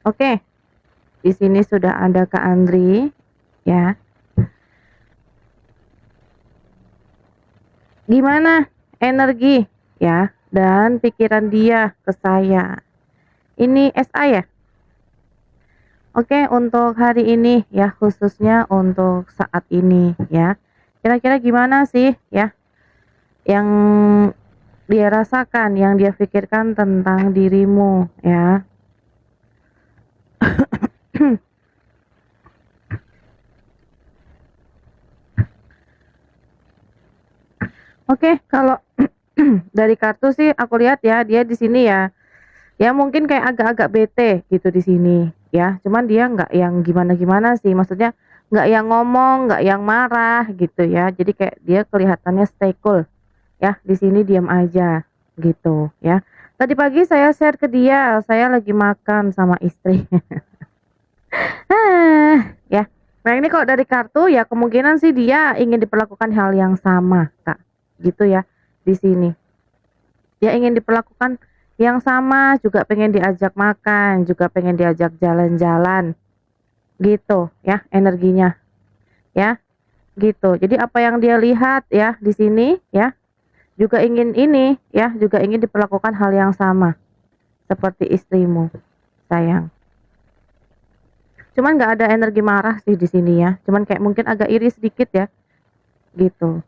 Oke, di sini sudah ada Kak Andri, ya. Gimana energi, ya, dan pikiran dia ke saya? Ini SA ya? Oke, untuk hari ini ya, khususnya untuk saat ini ya. Kira-kira gimana sih ya yang dia rasakan, yang dia pikirkan tentang dirimu ya? Oke, kalau dari kartu sih aku lihat ya, dia di sini ya, ya mungkin kayak agak-agak bete gitu di sini ya. Cuman dia nggak yang gimana-gimana sih, maksudnya nggak yang ngomong, nggak yang marah gitu ya. Jadi kayak dia kelihatannya stay cool ya, di sini diam aja gitu ya. Tadi pagi saya share ke dia, saya lagi makan sama istri. Ya. Nah ini kalau dari kartu ya kemungkinan sih dia ingin diperlakukan hal yang sama, Kak. Gitu ya di sini. Dia ingin diperlakukan yang sama, juga pengen diajak makan, juga pengen diajak jalan-jalan, gitu ya energinya, ya, gitu. Jadi apa yang dia lihat ya di sini ya, juga ingin ini ya, juga ingin diperlakukan hal yang sama seperti istrimu, sayang. Cuman nggak ada energi marah sih di sini ya, cuman kayak mungkin agak iri sedikit ya, gitu.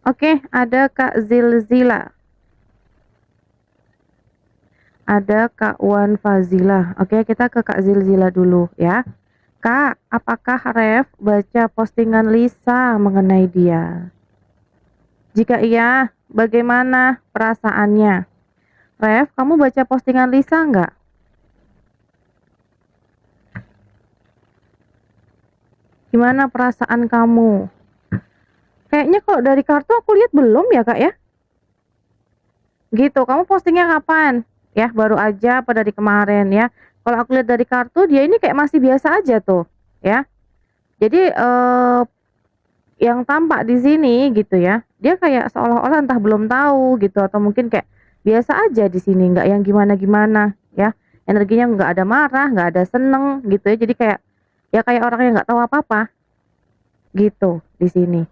Oke, ada Kak Zilzila. Ada Kak Wan Fazila. Oke, kita ke Kak Zilzila dulu ya. Kak, apakah Ref baca postingan Lisa mengenai dia? Jika iya, bagaimana perasaannya? Ref, kamu baca postingan Lisa nggak? Gimana perasaan kamu? Kayaknya kalau dari kartu aku lihat belum ya Kak ya? Gitu, kamu postingnya kapan? Ya, baru aja apa dari kemarin ya? Kalau aku lihat dari kartu dia ini kayak masih biasa aja tuh, ya. Jadi yang tampak di sini gitu ya, dia kayak seolah-olah entah belum tahu gitu atau mungkin kayak biasa aja di sini, nggak yang gimana-gimana ya. Energinya nggak ada marah, nggak ada seneng gitu ya. Jadi kayak ya kayak orang yang nggak tahu apa-apa gitu di sini.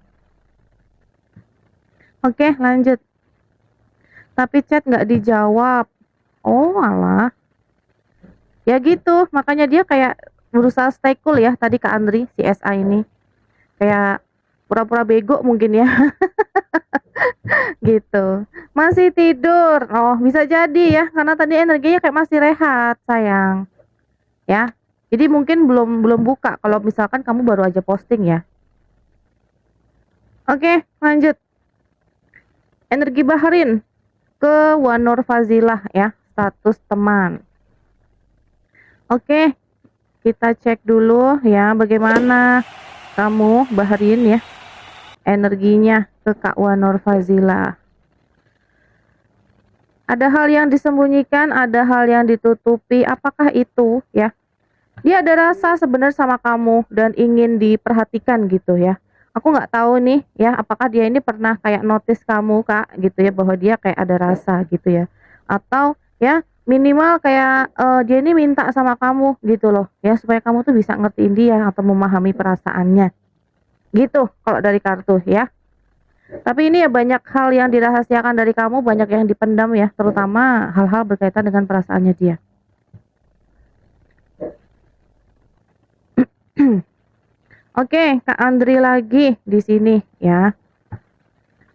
Oke, lanjut. Tapi chat nggak dijawab. Oh, alah. Ya gitu, makanya dia kayak berusaha stay cool ya tadi Kak Andri, si SA ini. Kayak pura-pura bego mungkin ya. Gitu. Masih tidur. Oh, bisa jadi ya, karena tadi energinya kayak masih rehat, sayang. Ya. Jadi mungkin belum belum buka kalau misalkan kamu baru aja posting ya. Oke, lanjut. Energi Bahrin ke Wanur Fazilah ya, status teman. Oke, kita cek dulu ya bagaimana kamu Bahrin ya energinya ke Kak Wanur Fazilah. Ada hal yang disembunyikan, ada hal yang ditutupi. Apakah itu ya? Dia ada rasa sebenarnya sama kamu dan ingin diperhatikan gitu ya. Aku nggak tahu nih ya, apakah dia ini pernah kayak notice kamu Kak gitu ya, bahwa dia kayak ada rasa gitu ya. Atau ya minimal kayak dia ini minta sama kamu gitu loh ya, supaya kamu tuh bisa ngertiin dia atau memahami perasaannya. Gitu kalau dari kartu ya. Tapi ini ya banyak hal yang dirahasiakan dari kamu, banyak yang dipendam ya, terutama hal-hal berkaitan dengan perasaannya dia. Oke, Kak Andri lagi di sini ya.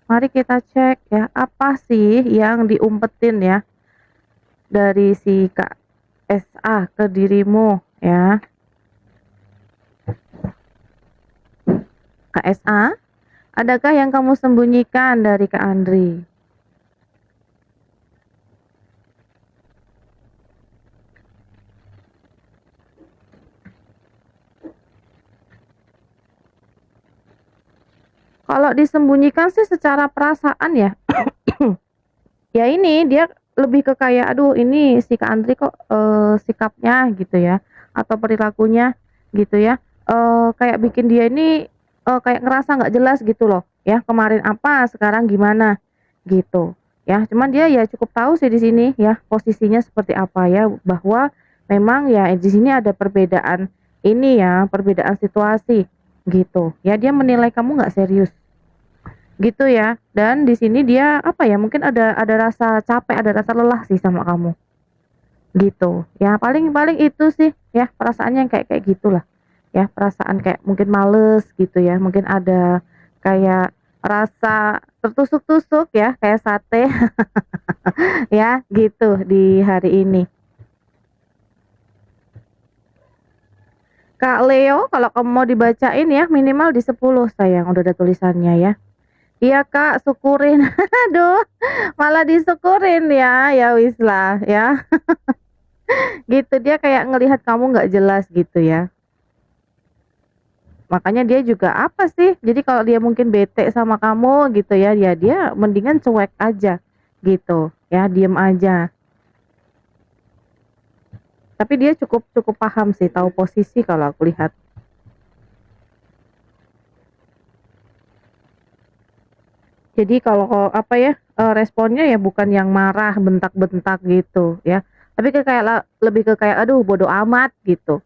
Mari kita cek ya, apa sih yang diumpetin ya dari si Kak SA ke dirimu ya. Kak SA, adakah yang kamu sembunyikan dari Kak Andri? Kalau disembunyikan sih secara perasaan ya. Ya ini dia lebih ke kayak aduh ini si Kak Andri kok sikapnya gitu ya atau perilakunya gitu ya kayak bikin dia ini kayak ngerasa nggak jelas gitu loh ya, kemarin apa sekarang gimana gitu ya. Cuman dia ya cukup tahu sih di sini ya posisinya seperti apa ya, bahwa memang ya di sini ada perbedaan ini ya, perbedaan situasi gitu. Ya dia menilai kamu nggak serius gitu ya. Dan di sini dia apa ya, mungkin ada rasa capek, ada rasa lelah sih sama kamu gitu. Ya paling paling itu sih ya, perasaannya yang kayak kayak gitulah. Ya, perasaan kayak mungkin males gitu ya, mungkin ada kayak rasa tertusuk-tusuk ya, kayak sate ya gitu di hari ini. Kak Leo, kalau kamu mau dibacain ya minimal di 10 sayang, udah ada tulisannya ya. Iya Kak, syukurin. Aduh, malah disyukurin ya. Ya wis lah ya. Gitu dia kayak ngelihat kamu nggak jelas gitu ya. Makanya dia juga apa sih? Jadi kalau dia mungkin bete sama kamu gitu ya, dia mendingan cuek aja gitu. Ya, diem aja. Tapi dia cukup cukup paham sih, tahu posisi kalau aku lihat. Jadi kalau apa ya, responnya ya bukan yang marah, bentak-bentak gitu ya. Tapi kayak lebih ke kayak aduh bodo amat gitu.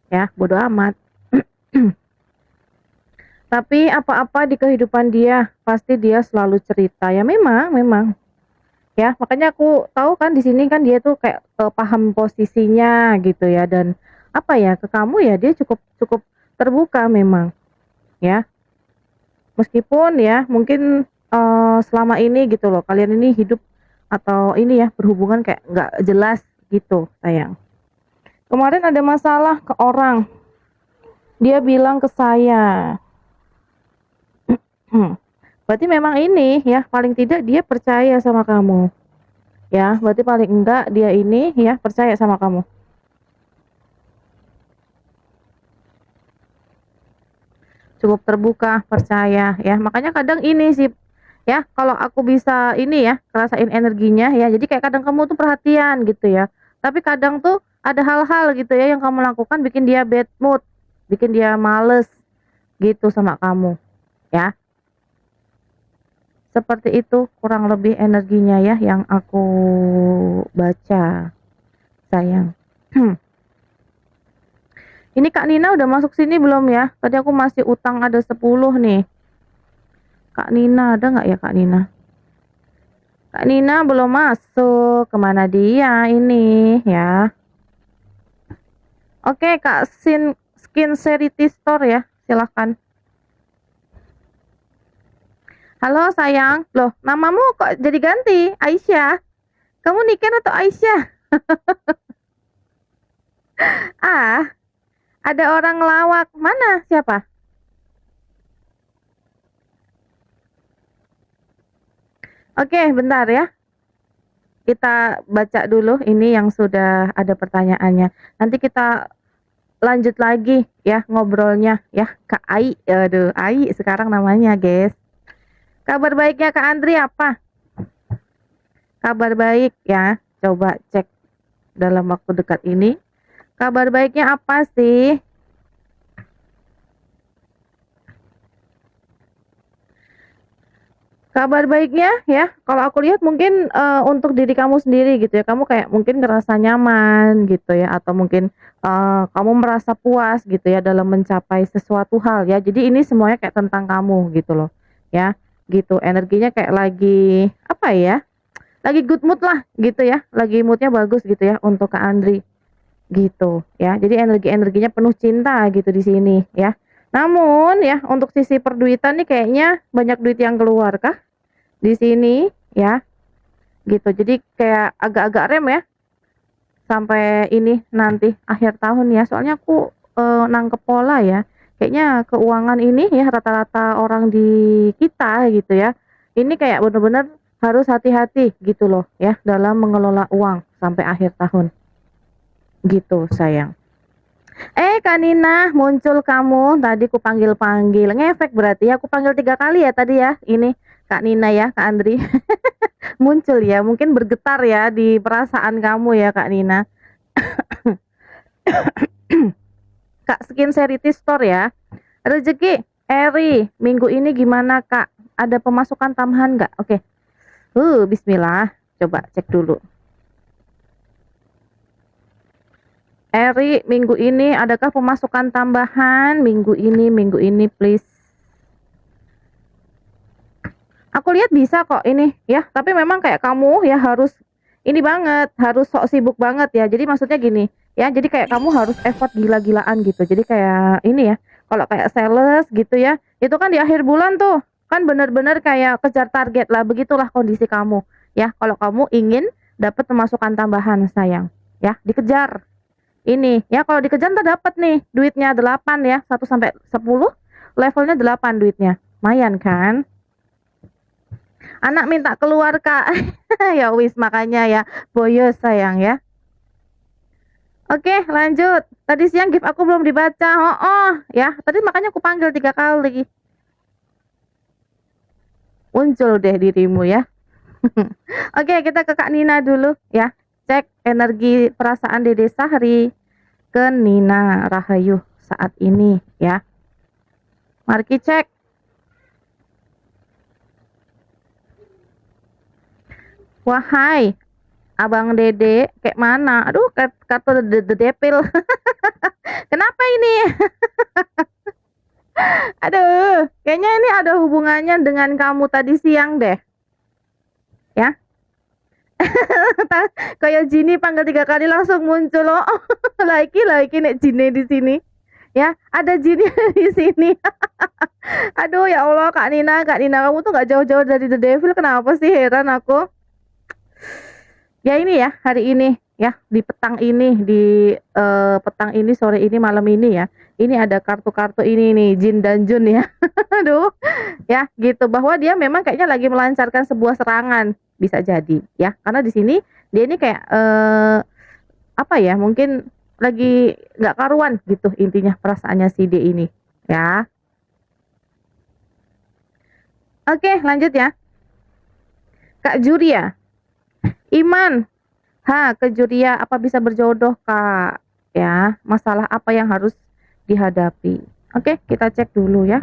Ya, bodo amat. Tapi apa-apa di kehidupan dia pasti dia selalu cerita. Ya memang ya, makanya aku tahu kan di sini kan dia tuh kayak paham posisinya gitu ya, dan apa ya, ke kamu ya dia cukup cukup terbuka memang ya. Meskipun ya mungkin, selama ini gitu loh, kalian ini hidup atau ini ya, berhubungan kayak nggak jelas gitu, sayang. Kemarin ada masalah ke orang, dia bilang ke saya, berarti memang ini ya, paling tidak dia percaya sama kamu, ya, berarti paling enggak dia ini ya, percaya sama kamu. Cukup terbuka, percaya ya. Makanya kadang ini sih ya, kalau aku bisa ini ya, ngerasain energinya ya. Jadi kayak kadang kamu tuh perhatian gitu ya. Tapi kadang tuh ada hal-hal gitu ya yang kamu lakukan bikin dia bad mood, bikin dia males gitu sama kamu ya. Seperti itu kurang lebih energinya ya yang aku baca, sayang. Ini Kak Nina udah masuk sini belum ya? Tadi aku masih utang ada 10 nih. Kak Nina ada nggak ya Kak Nina? Kak Nina belum masuk. Kemana dia ini ya? Oke Kak Skin Charity Store ya. Silahkan. Halo sayang. Loh namamu kok jadi ganti? Aisyah. Kamu Niken atau Aisyah? Ah, ada orang lawak. Mana? Siapa? Oke, bentar ya. Kita baca dulu ini yang sudah ada pertanyaannya. Nanti kita lanjut lagi ya ngobrolnya ya Kak Ai. Aduh, Ai sekarang namanya, guys. Kabar baiknya Kak Andri apa? Kabar baik ya. Coba cek dalam waktu dekat ini. Kabar baiknya apa sih? Kabar baiknya ya, kalau aku lihat mungkin, untuk diri kamu sendiri gitu ya, kamu kayak mungkin ngerasa nyaman gitu ya, atau mungkin, kamu merasa puas gitu ya dalam mencapai sesuatu hal ya. Jadi ini semuanya kayak tentang kamu gitu loh, ya, gitu. Energinya kayak lagi, apa ya, lagi good mood lah gitu ya, lagi mood-nya bagus gitu ya untuk Kak Andri, gitu ya. Jadi energinya penuh cinta gitu di sini ya. Namun ya, untuk sisi perduitan nih kayaknya banyak duit yang keluar kah di sini ya, gitu. Jadi kayak agak-agak rem ya sampai ini nanti akhir tahun ya. Soalnya aku nangkep pola ya. Kayaknya keuangan ini ya rata-rata orang di kita gitu ya. Ini kayak bener-bener harus hati-hati gitu loh ya dalam mengelola uang sampai akhir tahun. Gitu sayang. Kak Nina, muncul kamu. Tadi ku panggil-panggil. Ngefek berarti ya. Aku panggil 3 kali ya tadi ya. Ini Kak Nina ya, Kak Andri. Muncul ya. Mungkin bergetar ya di perasaan kamu ya, Kak Nina. Kak Skin Charity Store ya. Rezeki, Eri, minggu ini gimana, Kak? Ada pemasukan tambahan nggak? Oke. Bismillah. Coba cek dulu. Eri, minggu ini adakah pemasukan tambahan? Minggu ini please. Aku lihat bisa kok ini ya, tapi memang kayak kamu ya harus ini banget, harus sok sibuk banget ya. Jadi maksudnya gini, ya, jadi kayak kamu harus effort gila-gilaan gitu. Jadi kayak ini ya, kalau kayak sales gitu ya, itu kan di akhir bulan tuh, kan bener-bener kayak kejar target lah, begitulah kondisi kamu. Ya, kalau kamu ingin dapat pemasukan tambahan sayang, ya, dikejar. Ini, ya kalau dikejar ntar dapat nih duitnya 8 ya, 1 sampai 10 levelnya 8 duitnya. Lumayan kan? Anak minta keluar, Kak. Ya wis makanya ya, boyos sayang ya. Oke, lanjut. Tadi siang gift aku belum dibaca. Oh, oh, ya. Tadi makanya aku panggil 3 kali. Muncul deh dirimu ya. Oke, kita ke Kak Nina dulu ya. Cek energi perasaan Dede Sahri ke Nina Rahayu saat ini ya. Mari kita cek. Wahai Abang Dede, kayak mana? Aduh, kata Depil. Kenapa ini? Aduh, kayaknya ini ada hubungannya dengan kamu tadi siang deh. Ya. Kayak Jini panggil 3 kali langsung muncul loh. Lagi nek Jini di sini. Ya, ada Jini di sini. Aduh ya Allah, Kak Nina kamu tuh nggak jauh-jauh dari The Devil. Kenapa sih, heran aku. Ya ini ya, hari ini ya, di petang ini, petang ini, sore ini, malam ini ya. Ini ada kartu-kartu ini nih, Jin dan Jun ya. Aduh, ya gitu bahwa dia memang kayaknya lagi melancarkan sebuah serangan, bisa jadi ya. Karena di sini dia ini kayak apa ya? Mungkin lagi nggak karuan gitu intinya perasaannya si D ini, ya. Oke, lanjut ya. Kak Juria. Iman. Ke Juria, apa bisa berjodoh, Kak? Ya, masalah apa yang harus dihadapi? Oke, kita cek dulu ya.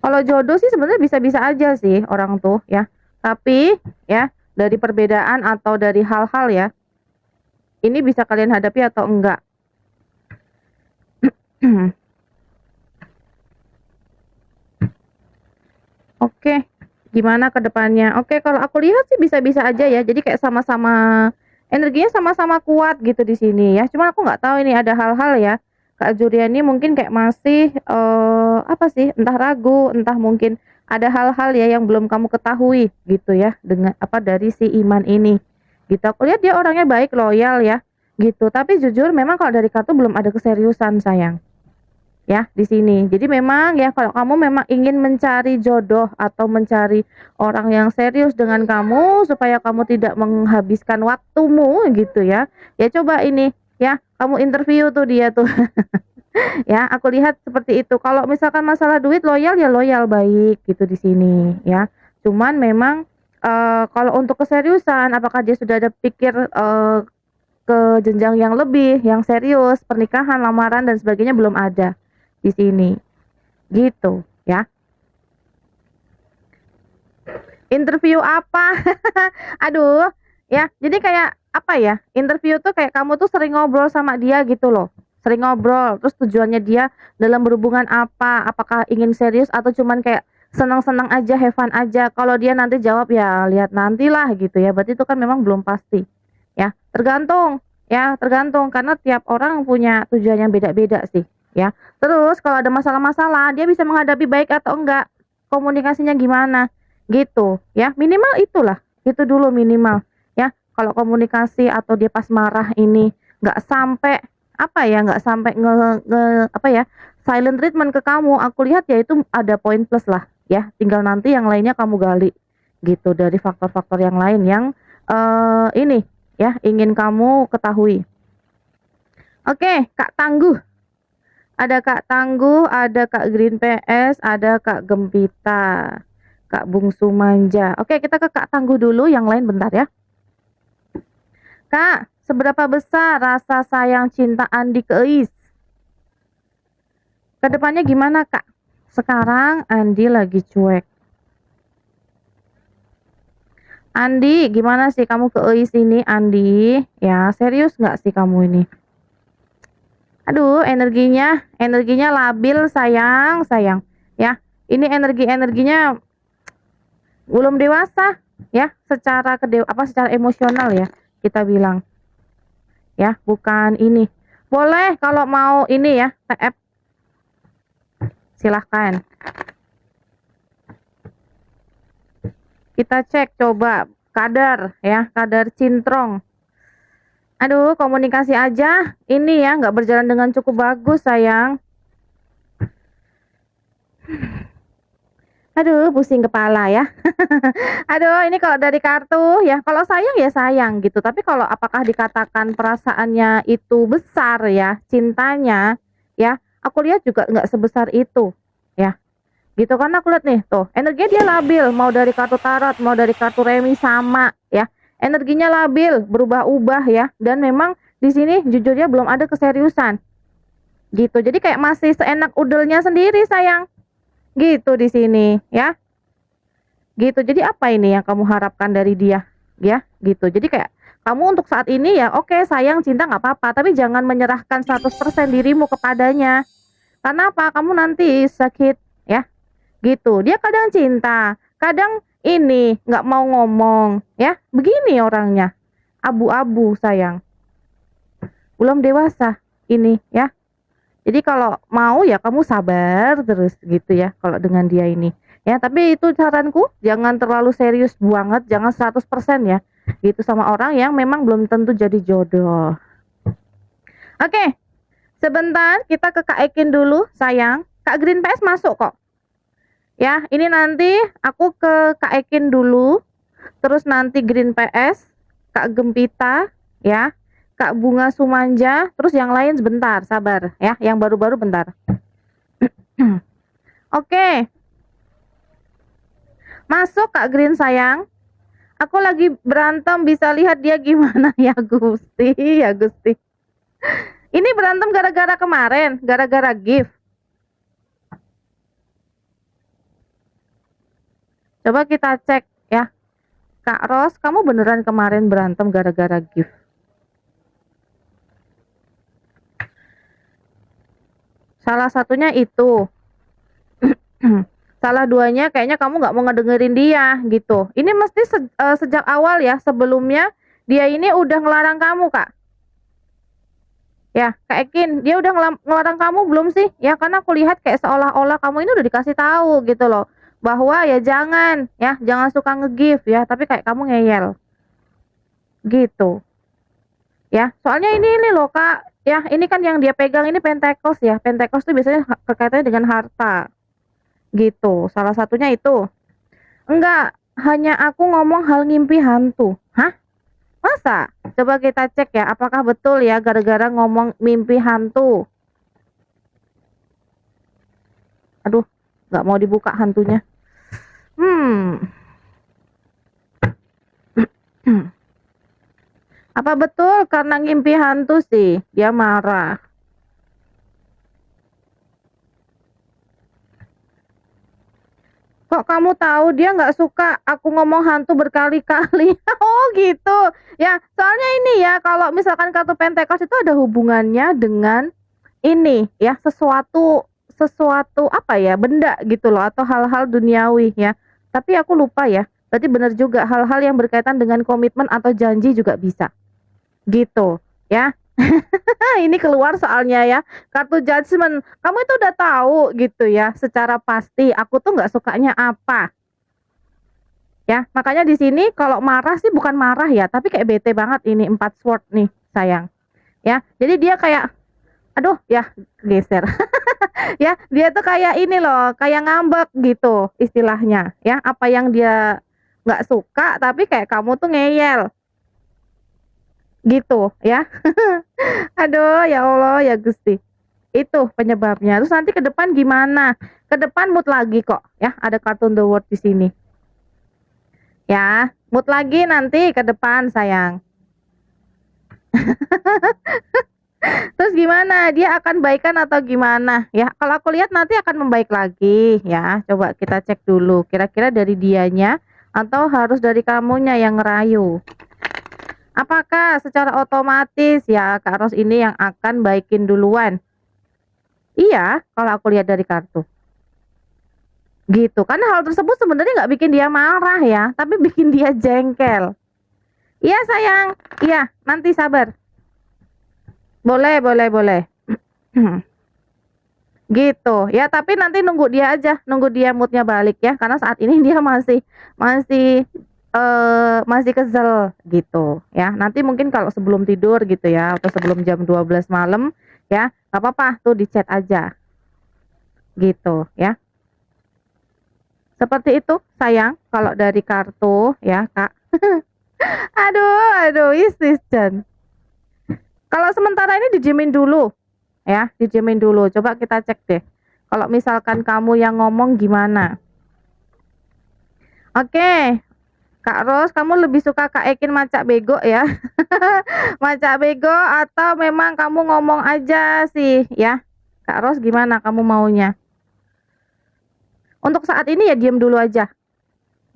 Kalau jodoh sih sebenarnya bisa-bisa aja sih orang tuh ya. Tapi ya, dari perbedaan atau dari hal-hal ya, ini bisa kalian hadapi atau enggak. Oke, gimana ke depannya? Oke, kalau aku lihat sih bisa-bisa aja ya. Jadi kayak sama-sama energinya sama-sama kuat gitu di sini ya. Cuma aku nggak tahu ini ada hal-hal ya. Kak Juriani mungkin kayak masih apa sih? Entah ragu, entah mungkin ada hal-hal ya yang belum kamu ketahui gitu ya dengan apa dari si Iman ini. Gitu. Aku lihat dia orangnya baik, loyal ya. Gitu. Tapi jujur memang kalau dari kartu belum ada keseriusan sayang. Ya, di sini. Jadi memang ya kalau kamu memang ingin mencari jodoh atau mencari orang yang serius dengan kamu supaya kamu tidak menghabiskan waktumu gitu ya. Ya coba ini ya, kamu interview tuh dia tuh. Ya, aku lihat seperti itu. Kalau misalkan masalah duit loyal ya loyal baik gitu di sini ya. Cuman memang kalau untuk keseriusan apakah dia sudah ada pikir ke jenjang yang lebih, yang serius, pernikahan, lamaran dan sebagainya belum ada di sini. Gitu, ya. Interview apa? Aduh, ya. Jadi kayak apa ya? Interview tuh kayak kamu tuh sering ngobrol sama dia gitu loh. Sering ngobrol, terus tujuannya dia dalam berhubungan apa? Apakah ingin serius atau cuman kayak senang-senang aja, have fun aja. Kalau dia nanti jawab ya lihat nantilah gitu ya. Berarti itu kan memang belum pasti. Ya, tergantung. Ya, tergantung karena tiap orang punya tujuan yang beda-beda sih, ya. Terus kalau ada masalah-masalah, dia bisa menghadapi baik atau enggak, komunikasinya gimana, gitu, ya. Minimal itulah, itu dulu minimal, ya. Kalau komunikasi atau dia pas marah ini nggak sampai apa ya, nggak sampai apa ya, silent treatment ke kamu, aku lihat ya itu ada poin plus lah, ya. Tinggal nanti yang lainnya kamu gali, gitu, dari faktor-faktor yang lain yang ini ya ingin kamu ketahui. Oke, Kak Tangguh. Ada Kak Tangguh, ada Kak Green PS, ada Kak Gempita, Kak Bungsu Manja. Oke, kita ke Kak Tangguh dulu, yang lain bentar ya. Kak, seberapa besar rasa sayang cinta Andi ke Eis? Kedepannya gimana, Kak? Sekarang Andi lagi cuek. Andi, gimana sih kamu ke EI sini, Andi? Ya, serius nggak sih kamu ini? Aduh, energinya labil, sayang, sayang. Ya, ini energinya belum dewasa, ya, secara emosional ya, kita bilang. Ya, bukan ini. Boleh kalau mau ini ya, TF, silahkan. Kita cek coba kadar ya, kadar cintrong. Aduh, komunikasi aja ini ya nggak berjalan dengan cukup bagus, sayang. Aduh, pusing kepala ya. Aduh, ini kalau dari kartu ya, kalau sayang ya sayang gitu. Tapi kalau apakah dikatakan perasaannya itu besar ya, cintanya ya, aku lihat juga nggak sebesar itu ya. Gitu kan aku lihat nih, tuh, energinya dia labil, mau dari kartu tarot, mau dari kartu remi sama ya. Energinya labil, berubah-ubah ya. Dan memang di sini jujurnya belum ada keseriusan. Gitu. Jadi kayak masih seenak udelnya sendiri, sayang. Gitu di sini ya. Gitu. Jadi apa ini yang kamu harapkan dari dia? Ya, gitu. Jadi kayak kamu untuk saat ini ya oke, sayang, cinta nggak apa-apa, tapi jangan menyerahkan 100% dirimu kepadanya. Karena apa? Kamu nanti sakit ya. Gitu. Dia kadang cinta, kadang ini nggak mau ngomong, ya. Begini orangnya. Abu-abu, sayang. Belum dewasa ini, ya. Jadi kalau mau ya kamu sabar terus gitu ya kalau dengan dia ini. Ya, tapi itu saranku jangan terlalu serius banget, jangan 100% ya. Gitu sama orang yang memang belum tentu jadi jodoh. Oke. Sebentar kita ke Kak Ekin dulu, sayang. Kak Green PS masuk kok. Ya, ini nanti aku ke Kak Ekin dulu, terus nanti Green PS, Kak Gempita, ya, Kak Bunga Sumanja, terus yang lain sebentar, sabar, ya, yang baru-baru bentar. Oke, masuk Kak Green sayang. Aku lagi berantem, bisa lihat dia gimana ya Gusti, ya Gusti. Ini berantem gara-gara kemarin, gara-gara gift. Coba kita cek ya. Kak Ros, kamu beneran kemarin berantem gara-gara gift? Salah satunya itu. Salah duanya kayaknya kamu nggak mau ngedengerin dia gitu. Ini mesti sejak awal ya, sebelumnya dia ini udah ngelarang kamu, Kak. Ya, Kak Ekin, dia udah ngelarang kamu belum sih? Ya, karena aku lihat kayak seolah-olah kamu ini udah dikasih tahu gitu loh. Bahwa ya jangan suka nge-give ya, tapi kayak kamu ngeyel. Gitu. Ya, soalnya ini loh Kak, ya ini kan yang dia pegang ini Pentacles ya. Pentacles tuh biasanya berkaitannya dengan harta. Gitu. Salah satunya itu. Enggak, hanya aku ngomong hal ngimpi hantu. Hah? Masa? Coba kita cek ya, apakah betul ya gara-gara ngomong mimpi hantu. Aduh, nggak mau dibuka hantunya. Apa betul karena ngimpi hantu sih dia marah? Kok kamu tahu dia nggak suka aku ngomong hantu berkali-kali? Oh gitu. Ya, soalnya ini ya kalau misalkan kartu Pentacles itu ada hubungannya dengan ini ya, sesuatu apa ya, benda gitu loh atau hal-hal duniawi ya. Tapi aku lupa ya. Berarti benar juga hal-hal yang berkaitan dengan komitmen atau janji juga bisa. Gitu, ya. Ini keluar soalnya ya, kartu judgment. Kamu itu udah tahu gitu ya, secara pasti aku tuh nggak sukanya apa. Ya, makanya di sini kalau marah sih bukan marah ya, tapi kayak bete banget ini 4 sword nih, sayang. Ya, jadi dia kayak aduh ya geser. Ya, dia tuh kayak ini loh, kayak ngambek gitu istilahnya. Ya, apa yang dia nggak suka tapi kayak kamu tuh ngeyel. Gitu ya. Aduh, ya Allah, ya Gusti. Itu penyebabnya. Terus nanti ke depan gimana? Ke depan mood lagi kok, ya. Ada kartun The World di sini. Ya, mood lagi nanti ke depan, sayang. Terus gimana? Dia akan baikan atau gimana? Ya, kalau aku lihat nanti akan membaik lagi, ya. Coba kita cek dulu. Kira-kira dari dianya atau harus dari kamunya yang ngerayu? Apakah secara otomatis ya Kak Ros ini yang akan baikin duluan? Iya, kalau aku lihat dari kartu. Gitu, karena hal tersebut sebenarnya nggak bikin dia marah ya, tapi bikin dia jengkel. Iya sayang, iya nanti sabar. Boleh, boleh, boleh. Gitu ya, tapi nanti nunggu dia aja, nunggu dia moodnya balik ya, karena saat ini dia masih masih masih kesel gitu ya. Nanti mungkin kalau sebelum tidur gitu ya, atau sebelum jam 12 malam ya, nggak apa-apa tuh di chat aja gitu ya. Seperti itu sayang, kalau dari kartu ya Kak. Aduh, aduh, is Jan. Kalau sementara ini didiemin dulu ya, didiemin dulu. Coba kita cek deh. Kalau misalkan kamu yang ngomong gimana? Oke, Kak Ros, kamu lebih suka Kak Ekin macak bego ya? Macak bego atau memang kamu ngomong aja sih ya? Kak Ros gimana kamu maunya? Untuk saat ini ya diem dulu aja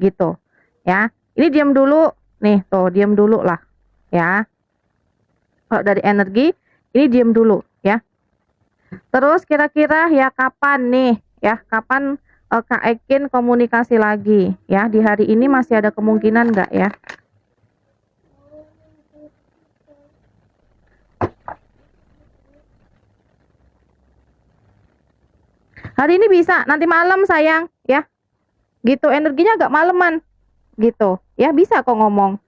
gitu ya. Ini diem dulu nih, tuh diem dulu lah ya. Kalau dari energi ini diem dulu ya. Terus kira-kira ya kapan nih ya, kapan Kak Ekin komunikasi lagi ya? Di hari ini masih ada kemungkinan nggak ya? Hari ini bisa, nanti malam sayang ya. Gitu, energinya agak maleman gitu ya. Bisa kok ngomong,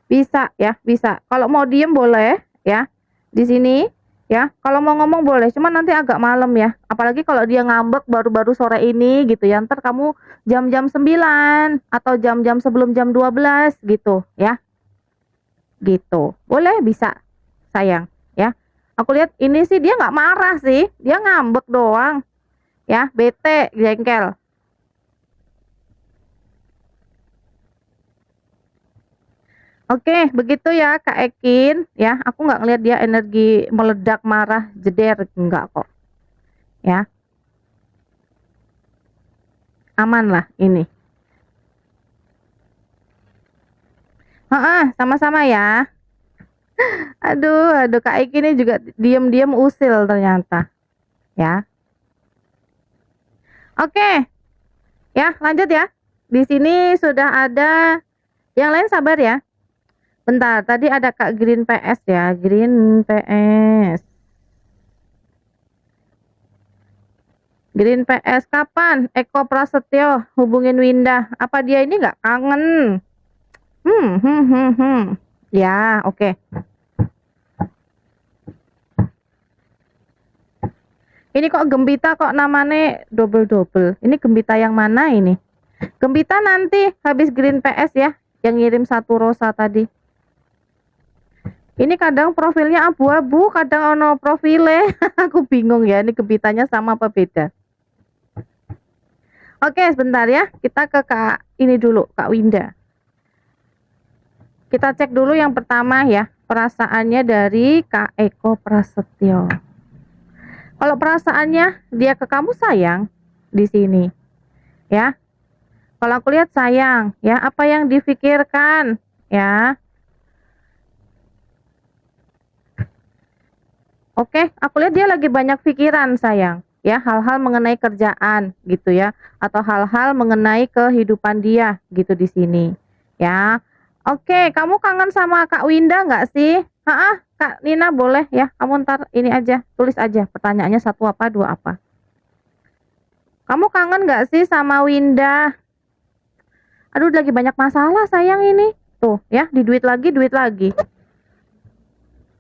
bisa ya, bisa. Kalau mau diem boleh ya di sini ya. Kalau mau ngomong boleh, cuman nanti agak malam ya. Apalagi kalau dia ngambek baru-baru sore ini gitu ya. Ntar kamu jam-jam 9 atau jam-jam sebelum jam 12 gitu ya. Gitu. Boleh, bisa sayang ya. Aku lihat ini sih dia nggak marah sih, dia ngambek doang ya, bete, jengkel. Oke, begitu ya Kak Ekin ya. Aku nggak ngelihat dia energi meledak, marah, jeder, enggak kok. Ya, aman lah ini. Heeh, sama-sama ya. Aduh, aduh Kak Ekin ini juga diam-diam usil ternyata. Ya. Oke, ya lanjut ya. Di sini sudah ada yang lain, sabar ya. Bentar, tadi ada Kak Green PS ya, Green PS. Green PS kapan Eko Prasetyo hubungin Winda? Apa dia ini nggak kangen? Hmm, hmm, hmm, hmm. Ya, oke. Ini kok Gembita kok namanya double-double. Ini Gembita yang mana ini? Gembita nanti habis Green PS ya, yang ngirim satu rosa tadi. Ini kadang profilnya abu-abu, kadang ono profile. Aku bingung ya, ini Gembitanya sama apa beda? Oke, sebentar ya. Kita ke Kak ini dulu, Kak Winda. Kita cek dulu yang pertama ya, perasaannya dari Kak Eko Prasetyo. Kalau perasaannya dia ke kamu sayang di sini, ya. Kalau aku lihat sayang, ya. Apa yang difikirkan, ya. Oke, aku lihat dia lagi banyak pikiran sayang, ya. Hal-hal mengenai kerjaan, gitu ya, atau hal-hal mengenai kehidupan dia, gitu di sini, ya. Oke, kamu kangen sama Kak Winda nggak sih? Kak Nina boleh ya, kamu ntar ini aja, tulis aja pertanyaannya, satu apa, dua apa. Kamu kangen nggak sih sama Winda? Aduh, lagi banyak masalah sayang ini. Tuh ya, di duit lagi, duit lagi.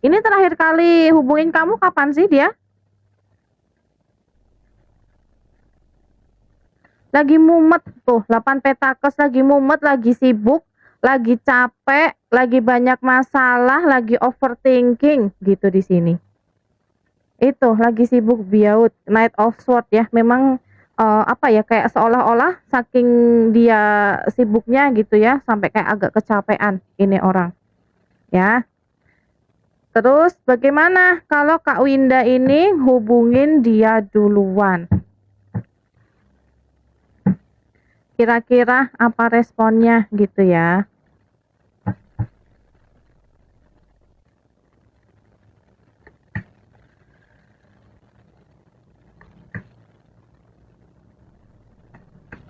Ini terakhir kali hubungin kamu kapan sih dia? Lagi mumet tuh, 8 petakes, lagi mumet, lagi sibuk, lagi capek, lagi banyak masalah, lagi overthinking gitu di sini. Itu lagi sibuk biaut, Knight of Sword ya. Memang apa ya, kayak seolah-olah saking dia sibuknya gitu ya, sampai kayak agak kecapean ini orang. Ya. Terus bagaimana kalau Kak Winda ini hubungin dia duluan? Kira-kira apa responnya gitu ya.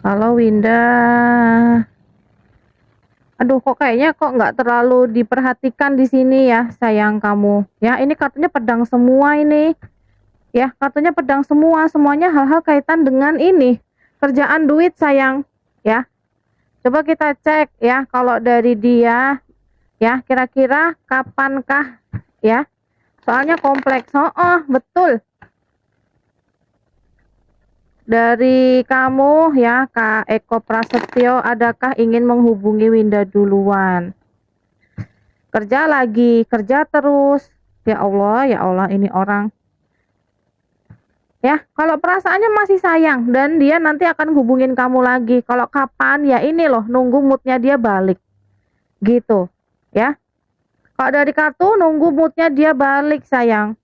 Kalau Winda, aduh kok kayaknya kok nggak terlalu diperhatikan di sini ya sayang kamu. Ya ini kartunya pedang semua ini. Ya kartunya pedang semua, semuanya hal-hal kaitan dengan ini. Kerjaan duit sayang. Ya coba kita cek ya kalau dari dia ya kira-kira kapankah ya. Soalnya kompleks. Oh, betul. Dari kamu ya Kak Eko Prasetyo, adakah ingin menghubungi Winda duluan? Kerja lagi, kerja terus. Ya Allah ini orang. Ya, kalau perasaannya masih sayang dan dia nanti akan hubungin kamu lagi. Kalau kapan ya ini loh, nunggu moodnya dia balik. Gitu, ya. Kalau dari kartu nunggu moodnya dia balik sayang.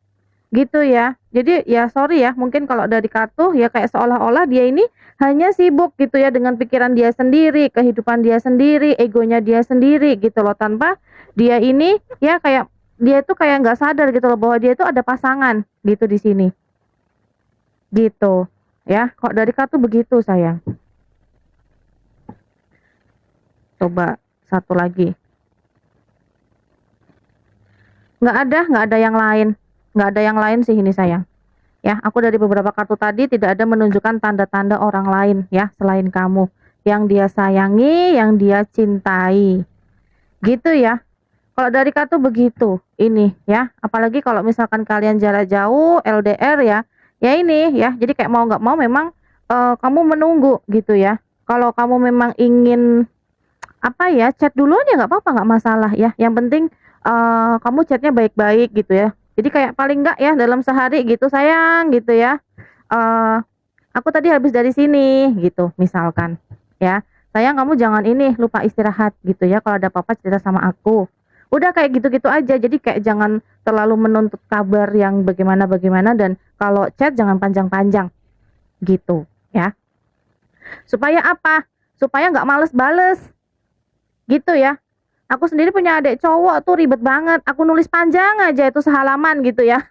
Gitu ya. Jadi ya sorry ya, mungkin kalau dari kartu ya kayak seolah-olah dia ini hanya sibuk gitu ya dengan pikiran dia sendiri, kehidupan dia sendiri, egonya dia sendiri gitu loh, tanpa dia ini ya kayak dia itu kayak nggak sadar gitu loh bahwa dia itu ada pasangan gitu di sini. Gitu. Ya, kok dari kartu begitu sayang. Coba satu lagi. Nggak ada yang lain. Nggak ada yang lain sih ini sayang. Ya, aku dari beberapa kartu tadi tidak ada menunjukkan tanda-tanda orang lain ya selain kamu yang dia sayangi, yang dia cintai. Gitu ya. Kalau dari kartu begitu. Ini ya, apalagi kalau misalkan kalian jarak jauh LDR ya. Ya ini ya. Jadi kayak mau nggak mau memang kamu menunggu gitu ya. Kalau kamu memang ingin apa ya, chat duluan ya nggak apa-apa, nggak masalah ya. Yang penting kamu chatnya baik-baik gitu ya. Jadi kayak paling nggak ya dalam sehari gitu sayang gitu ya. eh aku tadi habis dari sini gitu misalkan ya. Sayang kamu jangan ini lupa istirahat gitu ya. Kalau ada apa-apa cerita sama aku. Udah kayak gitu-gitu aja. Jadi kayak jangan terlalu menuntut kabar yang bagaimana-bagaimana dan kalau chat jangan panjang-panjang gitu ya. Supaya apa? Supaya nggak males bales gitu ya. Aku sendiri punya adik cowok tuh ribet banget. Aku nulis panjang aja itu sehalaman gitu ya.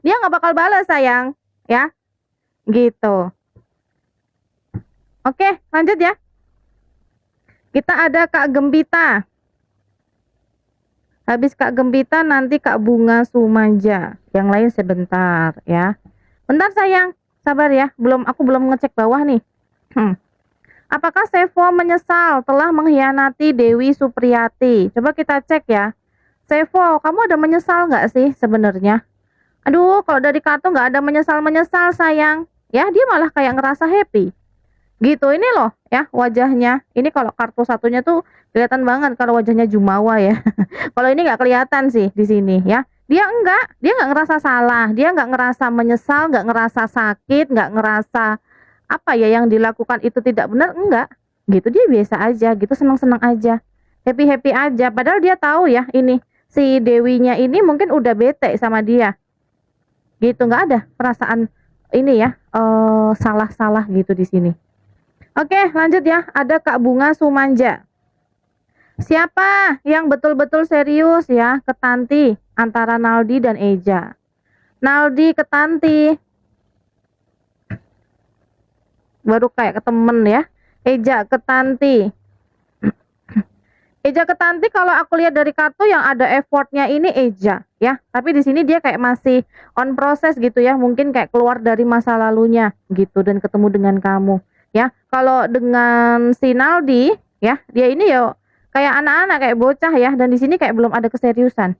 Dia nggak bakal balas sayang. Ya, gitu. Oke, lanjut ya. Kita ada Kak Gembita. Habis Kak Gembita nanti Kak Bunga Sumanja. Yang lain sebentar ya. Bentar sayang, sabar ya. Aku belum ngecek bawah nih. Apakah Sevo menyesal telah mengkhianati Dewi Supriyati? Coba kita cek ya. Sevo, kamu ada menyesal nggak sih sebenarnya? Aduh, kalau dari kartu nggak ada menyesal-menyesal sayang. Ya, dia malah kayak ngerasa happy. Gitu, ini loh ya wajahnya. Ini kalau kartu satunya tuh kelihatan banget kalau wajahnya Jumawa ya. Kalau ini nggak kelihatan sih di sini ya. Dia nggak ngerasa salah, dia nggak ngerasa menyesal, nggak ngerasa sakit, nggak ngerasa apa ya yang dilakukan itu tidak benar, enggak. Gitu dia biasa aja, gitu senang-senang aja. Happy-happy aja. Padahal dia tahu ya ini si Dewinya ini mungkin udah bete sama dia. Gitu nggak ada perasaan ini ya salah-salah gitu di sini. Oke, lanjut ya. Ada Kak Bunga Sumanja. Siapa yang betul-betul serius ya ke Tanti antara Naldi dan Eja? Naldi ke Tanti. Baru kayak ke temen ya. Eja ke Tanti. Eja ke Tanti kalau aku lihat dari kartu yang ada effortnya ini Eja ya. Tapi di sini dia kayak masih on proses gitu ya. Mungkin kayak keluar dari masa lalunya gitu dan ketemu dengan kamu ya. Kalau dengan si Naldi ya, dia ini ya kayak anak-anak kayak bocah ya dan di sini kayak belum ada keseriusan.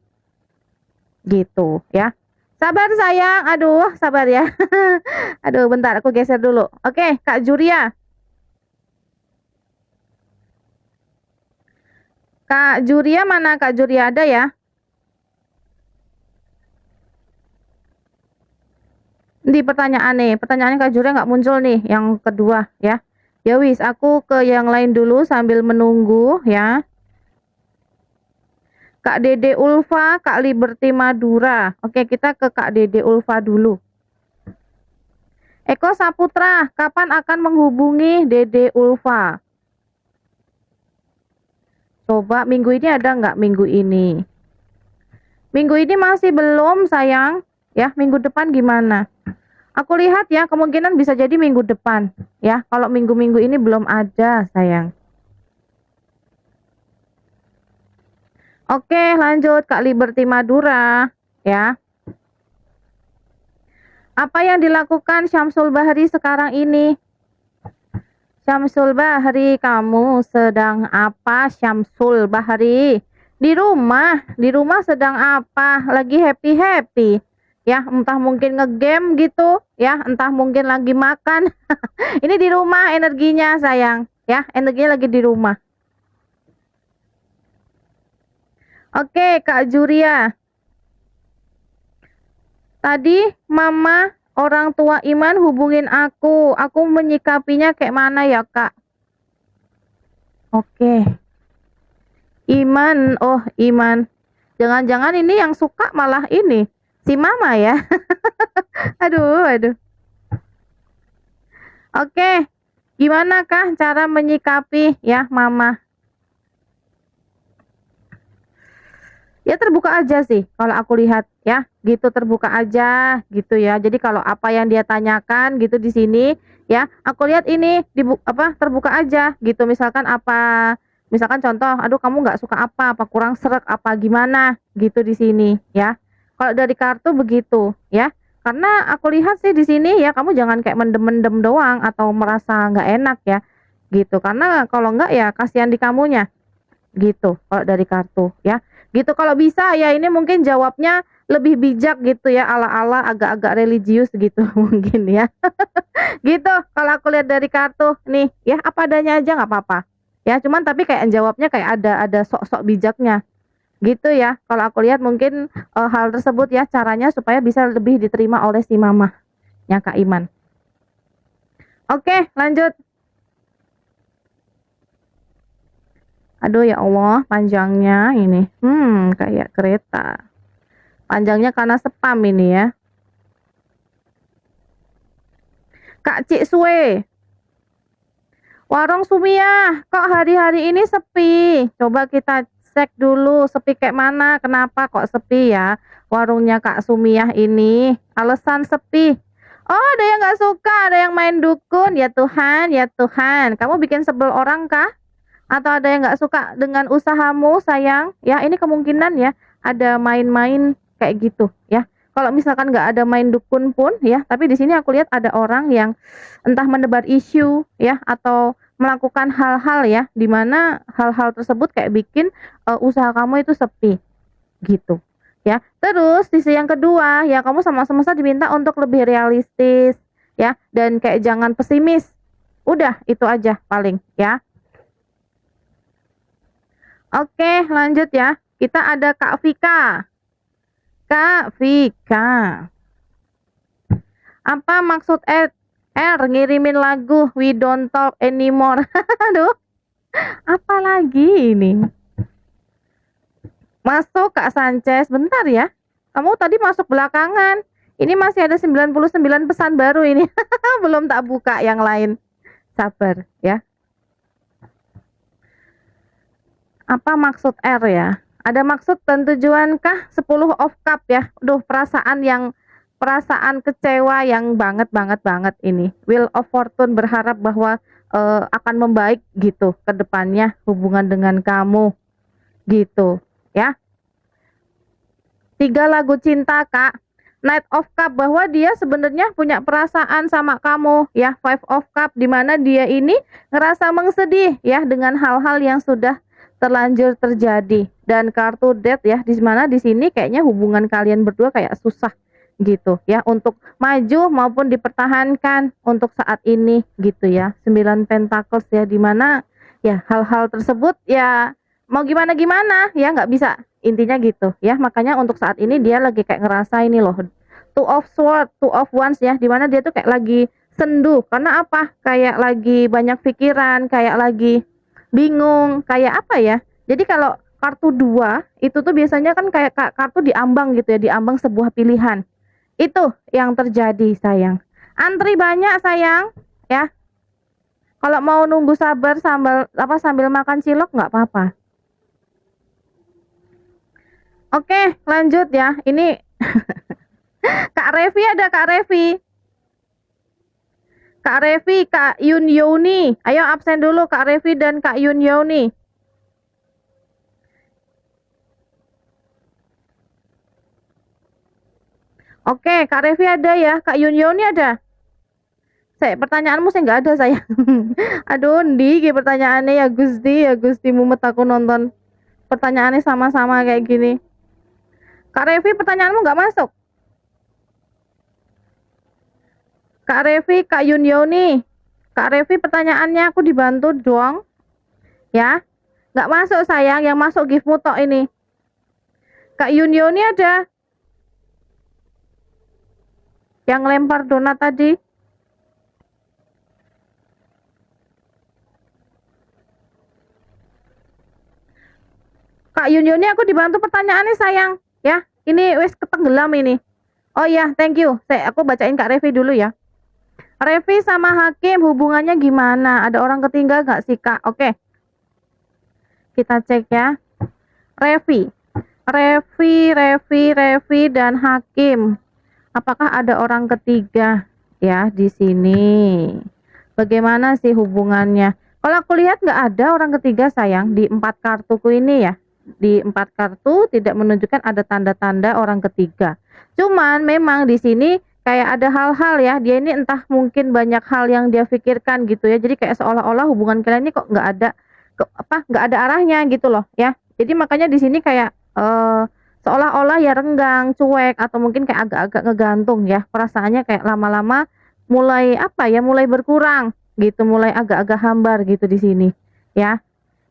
Gitu ya. Sabar sayang. Aduh, sabar ya. Aduh, bentar aku geser dulu. Oke, Kak Juria. Kak Juria mana? Kak Juria ada ya? Di pertanyaan nih, pertanyaannya Kak Juria nggak muncul nih, yang kedua ya. Ya wis, aku ke yang lain dulu sambil menunggu ya. Kak Dede Ulfa, Kak Liberty Madura. Oke, kita ke Kak Dede Ulfa dulu. Eko Saputra, kapan akan menghubungi Dede Ulfa? Coba minggu ini ada nggak minggu ini? Minggu ini masih belum sayang. Ya, minggu depan gimana? Aku lihat ya, kemungkinan bisa jadi minggu depan. Ya, kalau minggu-minggu ini belum ada sayang. Oke, lanjut Kak Liberty Madura. Ya. Apa yang dilakukan Syamsul Bahri sekarang ini? Syamsul Bahri, kamu sedang apa Syamsul Bahri? Di rumah sedang apa? Lagi happy-happy. Ya, entah mungkin ngegame gitu, ya, entah mungkin lagi makan. Ini di rumah energinya sayang, ya, energinya lagi di rumah. Oke, Kak Juria. Tadi mama orang tua Iman hubungin aku menyikapinya kayak mana ya Kak? Oke. Iman, oh Iman. Jangan-jangan ini yang suka malah ini, si mama ya. Aduh, aduh. Oke. Gimana kah cara menyikapi ya mama? Ya terbuka aja sih kalau aku lihat ya, gitu terbuka aja gitu ya. Jadi kalau apa yang dia tanyakan gitu di sini ya, aku lihat ini terbuka aja gitu. Misalkan contoh, aduh kamu nggak suka apa kurang sreg apa gimana gitu di sini ya. Kalau dari kartu begitu ya. Karena aku lihat sih di sini ya, kamu jangan kayak mendem-mendem doang atau merasa nggak enak ya gitu. Karena kalau nggak ya kasihan di kamunya gitu kalau dari kartu ya. Gitu kalau bisa ya ini mungkin jawabnya lebih bijak gitu ya, ala-ala agak-agak religius gitu mungkin ya. Gitu kalau aku lihat dari kartu nih ya, apa adanya aja nggak apa-apa. Ya cuman tapi kayak jawabnya kayak ada sok-sok bijaknya gitu ya. Kalau aku lihat mungkin hal tersebut ya caranya supaya bisa lebih diterima oleh si mamahnya Kak Iman. Oke, lanjut. Aduh ya Allah, panjangnya ini. Kayak kereta. Panjangnya karena spam ini ya. Kak Cik Sue. Warung Sumiah, kok hari-hari ini sepi? Coba kita cek dulu sepi kayak mana, kenapa kok sepi ya warungnya Kak Sumiah ini. Alasan sepi. Oh, ada yang nggak suka, ada yang main dukun. Ya Tuhan, ya Tuhan. Kamu bikin sebel orang kah? Atau ada yang nggak suka dengan usahamu sayang ya, ini kemungkinan ya ada main-main kayak gitu ya. Kalau misalkan nggak ada main dukun pun ya, tapi di sini aku lihat ada orang yang entah menebar isu ya atau melakukan hal-hal ya dimana hal-hal tersebut kayak bikin usaha kamu itu sepi gitu ya. Terus sisi yang kedua ya, kamu sama semesta diminta untuk lebih realistis ya, dan kayak jangan pesimis. Udah itu aja paling ya. Oke, lanjut ya. Kita ada Kak Vika. Kak Vika. Apa maksud R ngirimin lagu We Don't Talk Anymore? Aduh, apa lagi ini? Masuk Kak Sanchez, bentar ya. Kamu tadi masuk belakangan. Ini masih ada 99 pesan baru ini. Belum tak buka yang lain. Sabar ya. Apa maksud R ya? Ada maksud dan tujuankah 10 of cup ya? Duh, perasaan kecewa yang banget ini. Wheel of Fortune berharap bahwa akan membaik gitu ke depannya hubungan dengan kamu. Gitu, ya. 3 lagu cinta, Kak. Knight of Cup, bahwa dia sebenarnya punya perasaan sama kamu ya. 5 of Cup, dimana dia ini ngerasa mengsedih ya dengan hal-hal yang sudah terlanjur terjadi. Dan kartu Death ya, di mana di sini kayaknya hubungan kalian berdua kayak susah gitu ya untuk maju maupun dipertahankan untuk saat ini gitu ya. 9 Pentacles ya, dimana ya hal-hal tersebut ya mau gimana ya nggak bisa, intinya gitu ya. Makanya untuk saat ini dia lagi kayak ngerasa ini loh, Two of Swords, Two of Wands ya, dimana dia tuh kayak lagi sendu. Karena apa? Kayak lagi banyak pikiran, kayak lagi bingung, kayak apa ya. Jadi kalau kartu 2 itu tuh biasanya kan kayak kartu diambang gitu ya, diambang sebuah pilihan. Itu yang terjadi sayang. Antri banyak sayang ya. Kalau mau nunggu sabar sambil makan cilok nggak apa-apa. Oke, lanjut ya. Ini Kak Revi ada Kak Revi. Kak Revi, Kak Yun Yoni. Ayo absen dulu Kak Revi dan Kak Yun Yoni. Oke, Kak Revi ada ya. Kak Yun Yoni ada. Pertanyaanmu saya nggak ada saya. Aduh, ndi ki pertanyaannya ya Gusti mumet aku nonton. Pertanyaannya sama-sama kayak gini. Kak Revi pertanyaanmu nggak masuk. Kak Revi, Kak Yun Yoni. Kak Revi pertanyaannya aku dibantu dong. Ya. Nggak masuk sayang, yang masuk giftmu tok ini. Kak Yun Yoni ada. Yang lempar donat tadi. Kak Yun Yoni aku dibantu pertanyaannya sayang. Ya, ini wes ketenggelam ini. Oh iya, thank you. Aku bacain Kak Revi dulu ya. Revi sama Hakim hubungannya gimana? Ada orang ketiga nggak sih Kak? Oke. Kita cek ya. Revi. Revi dan Hakim. Apakah ada orang ketiga ya di sini? Bagaimana sih hubungannya? Kalau aku lihat nggak ada orang ketiga sayang di 4 kartuku ini ya. Di 4 kartu tidak menunjukkan ada tanda-tanda orang ketiga. Cuman memang di sini kayak ada hal-hal ya. Dia ini entah mungkin banyak hal yang dia pikirkan gitu ya. Jadi kayak seolah-olah hubungan kalian ini kok nggak ada arahnya gitu loh ya. Jadi makanya di sini kayak seolah-olah ya renggang, cuek atau mungkin kayak agak-agak ngegantung ya. Perasaannya kayak lama-lama mulai apa ya, mulai berkurang gitu, mulai agak-agak hambar gitu di sini ya.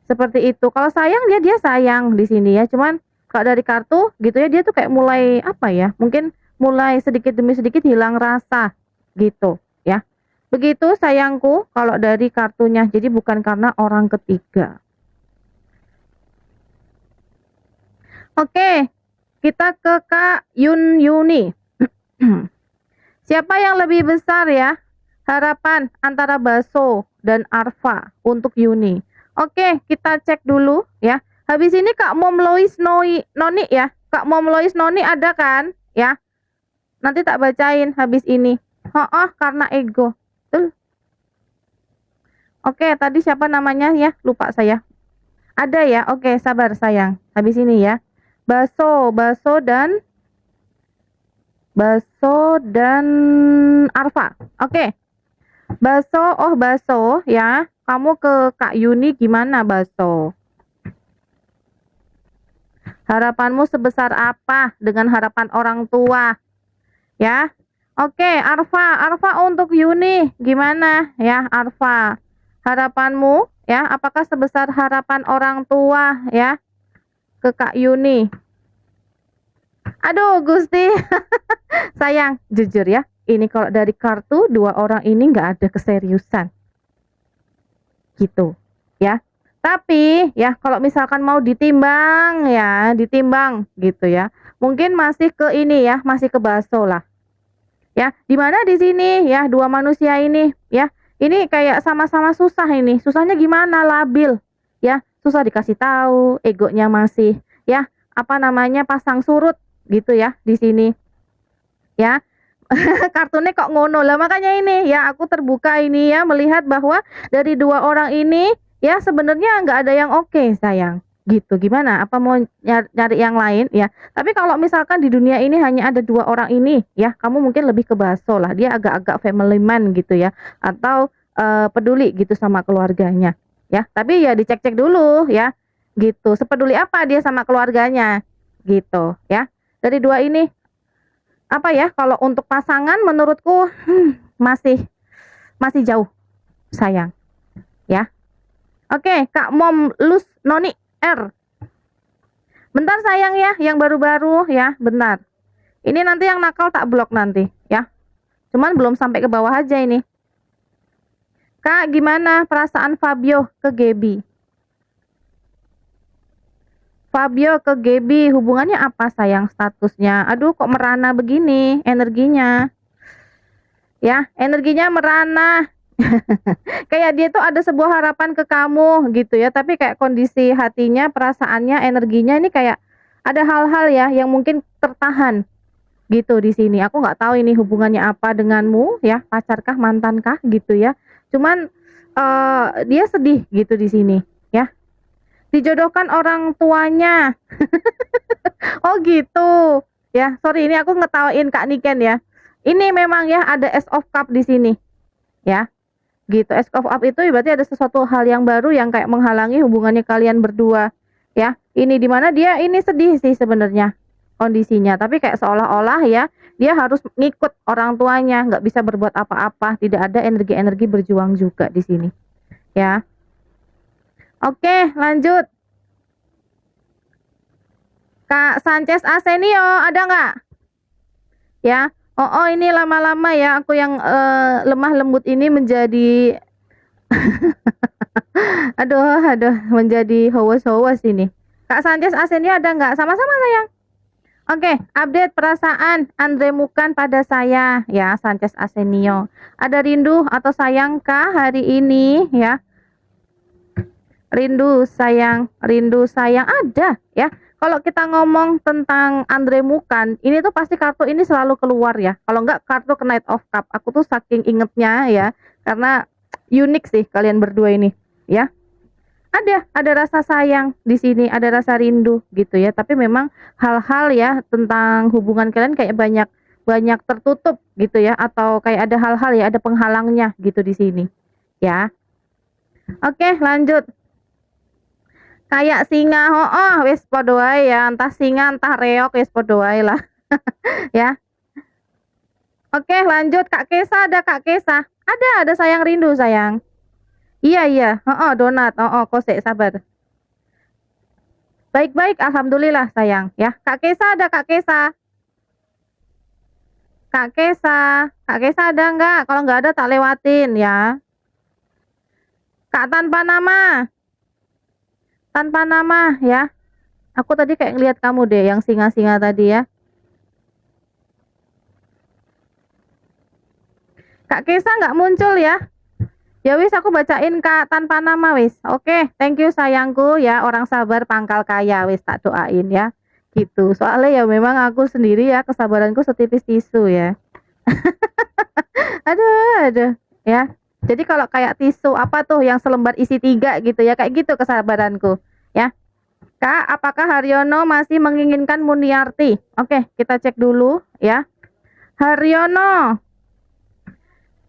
Seperti itu. Kalau sayang dia sayang di sini ya. Cuman kalau dari kartu gitu ya dia tuh kayak mulai apa ya? Mungkin mulai sedikit demi sedikit hilang rasa gitu ya. Begitu sayangku kalau dari kartunya. Jadi bukan karena orang ketiga. Oke, kita ke Kak Yun Yuni. Siapa yang lebih besar ya? Harapan antara Baso dan Arfa untuk Yuni. Oke, kita cek dulu ya. Habis ini Kak Mom Lois Noni ya. Kak Mom Lois Noni ada kan? Ya. Nanti tak bacain habis ini. Karena ego. Tuh. Oke, tadi siapa namanya ya? Lupa saya. Ada ya? Oke, sabar sayang. Habis ini ya. Baso dan Arfa. Oke. Baso ya. Kamu ke Kak Yuni gimana Baso? Harapanmu sebesar apa dengan harapan orang tua? Ya. Oke, Arfa untuk Yuni gimana ya Arfa? Harapanmu ya, apakah sebesar harapan orang tua ya ke Kak Yuni? Aduh Gusti. Sayang, jujur ya. Ini kalau dari kartu dua orang ini nggak ada keseriusan. Gitu ya. Tapi ya kalau misalkan mau ditimbang ya, ditimbang gitu ya. Mungkin masih ke ini ya, masih ke Baso lah. Ya, di mana di sini ya dua manusia ini ya. Ini kayak sama-sama susah ini. Susahnya gimana? Labil. Ya, susah dikasih tahu, egonya masih ya, apa namanya? Pasang surut gitu ya di sini. Ya. Kartunnya kok ngono lah, makanya ini ya aku terbuka ini ya melihat bahwa dari dua orang ini ya sebenarnya nggak ada yang oke sayang gitu. Gimana, apa mau nyari yang lain ya? Tapi kalau misalkan di dunia ini hanya ada dua orang ini ya, kamu mungkin lebih ke Baso lah, dia agak-agak family man gitu ya, atau peduli gitu sama keluarganya ya. Tapi ya dicek-cek dulu ya gitu, sepeduli apa dia sama keluarganya gitu ya. Dari dua ini apa ya, kalau untuk pasangan menurutku masih masih jauh sayang ya. Oke, Kak Mom Lus Noni R. Bentar sayang ya, yang baru-baru ya, bentar. Ini nanti yang nakal tak blok nanti ya. Cuman belum sampai ke bawah aja ini. Kak, gimana perasaan Fabio ke Gaby? Fabio ke Gaby hubungannya apa sayang statusnya? Aduh kok merana begini energinya. Ya, energinya merana. Kayak dia tuh ada sebuah harapan ke kamu gitu ya, tapi kayak kondisi hatinya, perasaannya, energinya ini kayak Ada hal-hal ya yang mungkin tertahan gitu di sini. Aku nggak tahu ini hubungannya apa denganmu ya, pacarkah, mantankah gitu ya. Cuman dia sedih gitu di sini ya. Dijodohkan orang tuanya. Oh gitu. Ya, sorry ini aku ngetawain Kak Niken ya. Ini memang ya ada Ace of Cup di sini ya. Gitu. Ace of Cup itu berarti ada sesuatu hal yang baru yang kayak menghalangi hubungannya kalian berdua ya. Ini dimana dia ini sedih sih sebenarnya kondisinya, tapi kayak seolah-olah ya dia harus ngikut orang tuanya, nggak bisa berbuat apa-apa, tidak ada energi-energi berjuang juga di sini ya. Oke, lanjut. Kak Sanchez Asenio, ada nggak? Ya. Oh, ini lama-lama ya aku yang lemah lembut ini menjadi aduh, menjadi howas-howas ini. Kak Sanchez Asenio ada nggak? Sama-sama sayang. Oke, update perasaan Andre Mukan pada saya ya, Sanchez Asenio. Ada rindu atau sayangkah hari ini ya? Rindu sayang ada ya. Kalau kita ngomong tentang Andre Mukan, ini tuh pasti kartu ini selalu keluar ya. Kalau enggak kartu Knight of Cup. Aku tuh saking ingetnya ya, karena unik sih kalian berdua ini ya. Ada rasa sayang di sini, ada rasa rindu gitu ya. Tapi memang hal-hal ya tentang hubungan kalian kayak banyak banyak tertutup gitu ya, atau kayak ada hal-hal ya, ada penghalangnya gitu di sini ya. Oke, lanjut. Kayak singa, oh, wis padha wae ya, entah singa entah reog wis padha wae lah. Ya. Oke, lanjut Kak Kesa, ada Kak Kesa. Ada sayang rindu sayang. Iya, heeh, donat, kok sik sabar. Baik-baik, alhamdulillah sayang ya. Kak Kesa ada Kak Kesa. Kak Kesa ada enggak? Kalau enggak ada tak lewatin ya. Kak tanpa nama ya. Aku tadi kayak ngeliat kamu deh yang singa-singa tadi ya. Kak Kesa nggak muncul ya. Ya wis aku bacain Kak tanpa nama wis. Oke, thank you sayangku ya, orang sabar pangkal kaya wis tak doain ya. Gitu. Soalnya ya memang aku sendiri ya kesabaranku setipis tisu ya. Aduh ya. Jadi kalau kayak tisu apa tuh yang selembar isi 3 gitu ya, kayak gitu kesabaranku ya. Kak, apakah Haryono masih menginginkan Muniarti? Oke, kita cek dulu ya. Haryono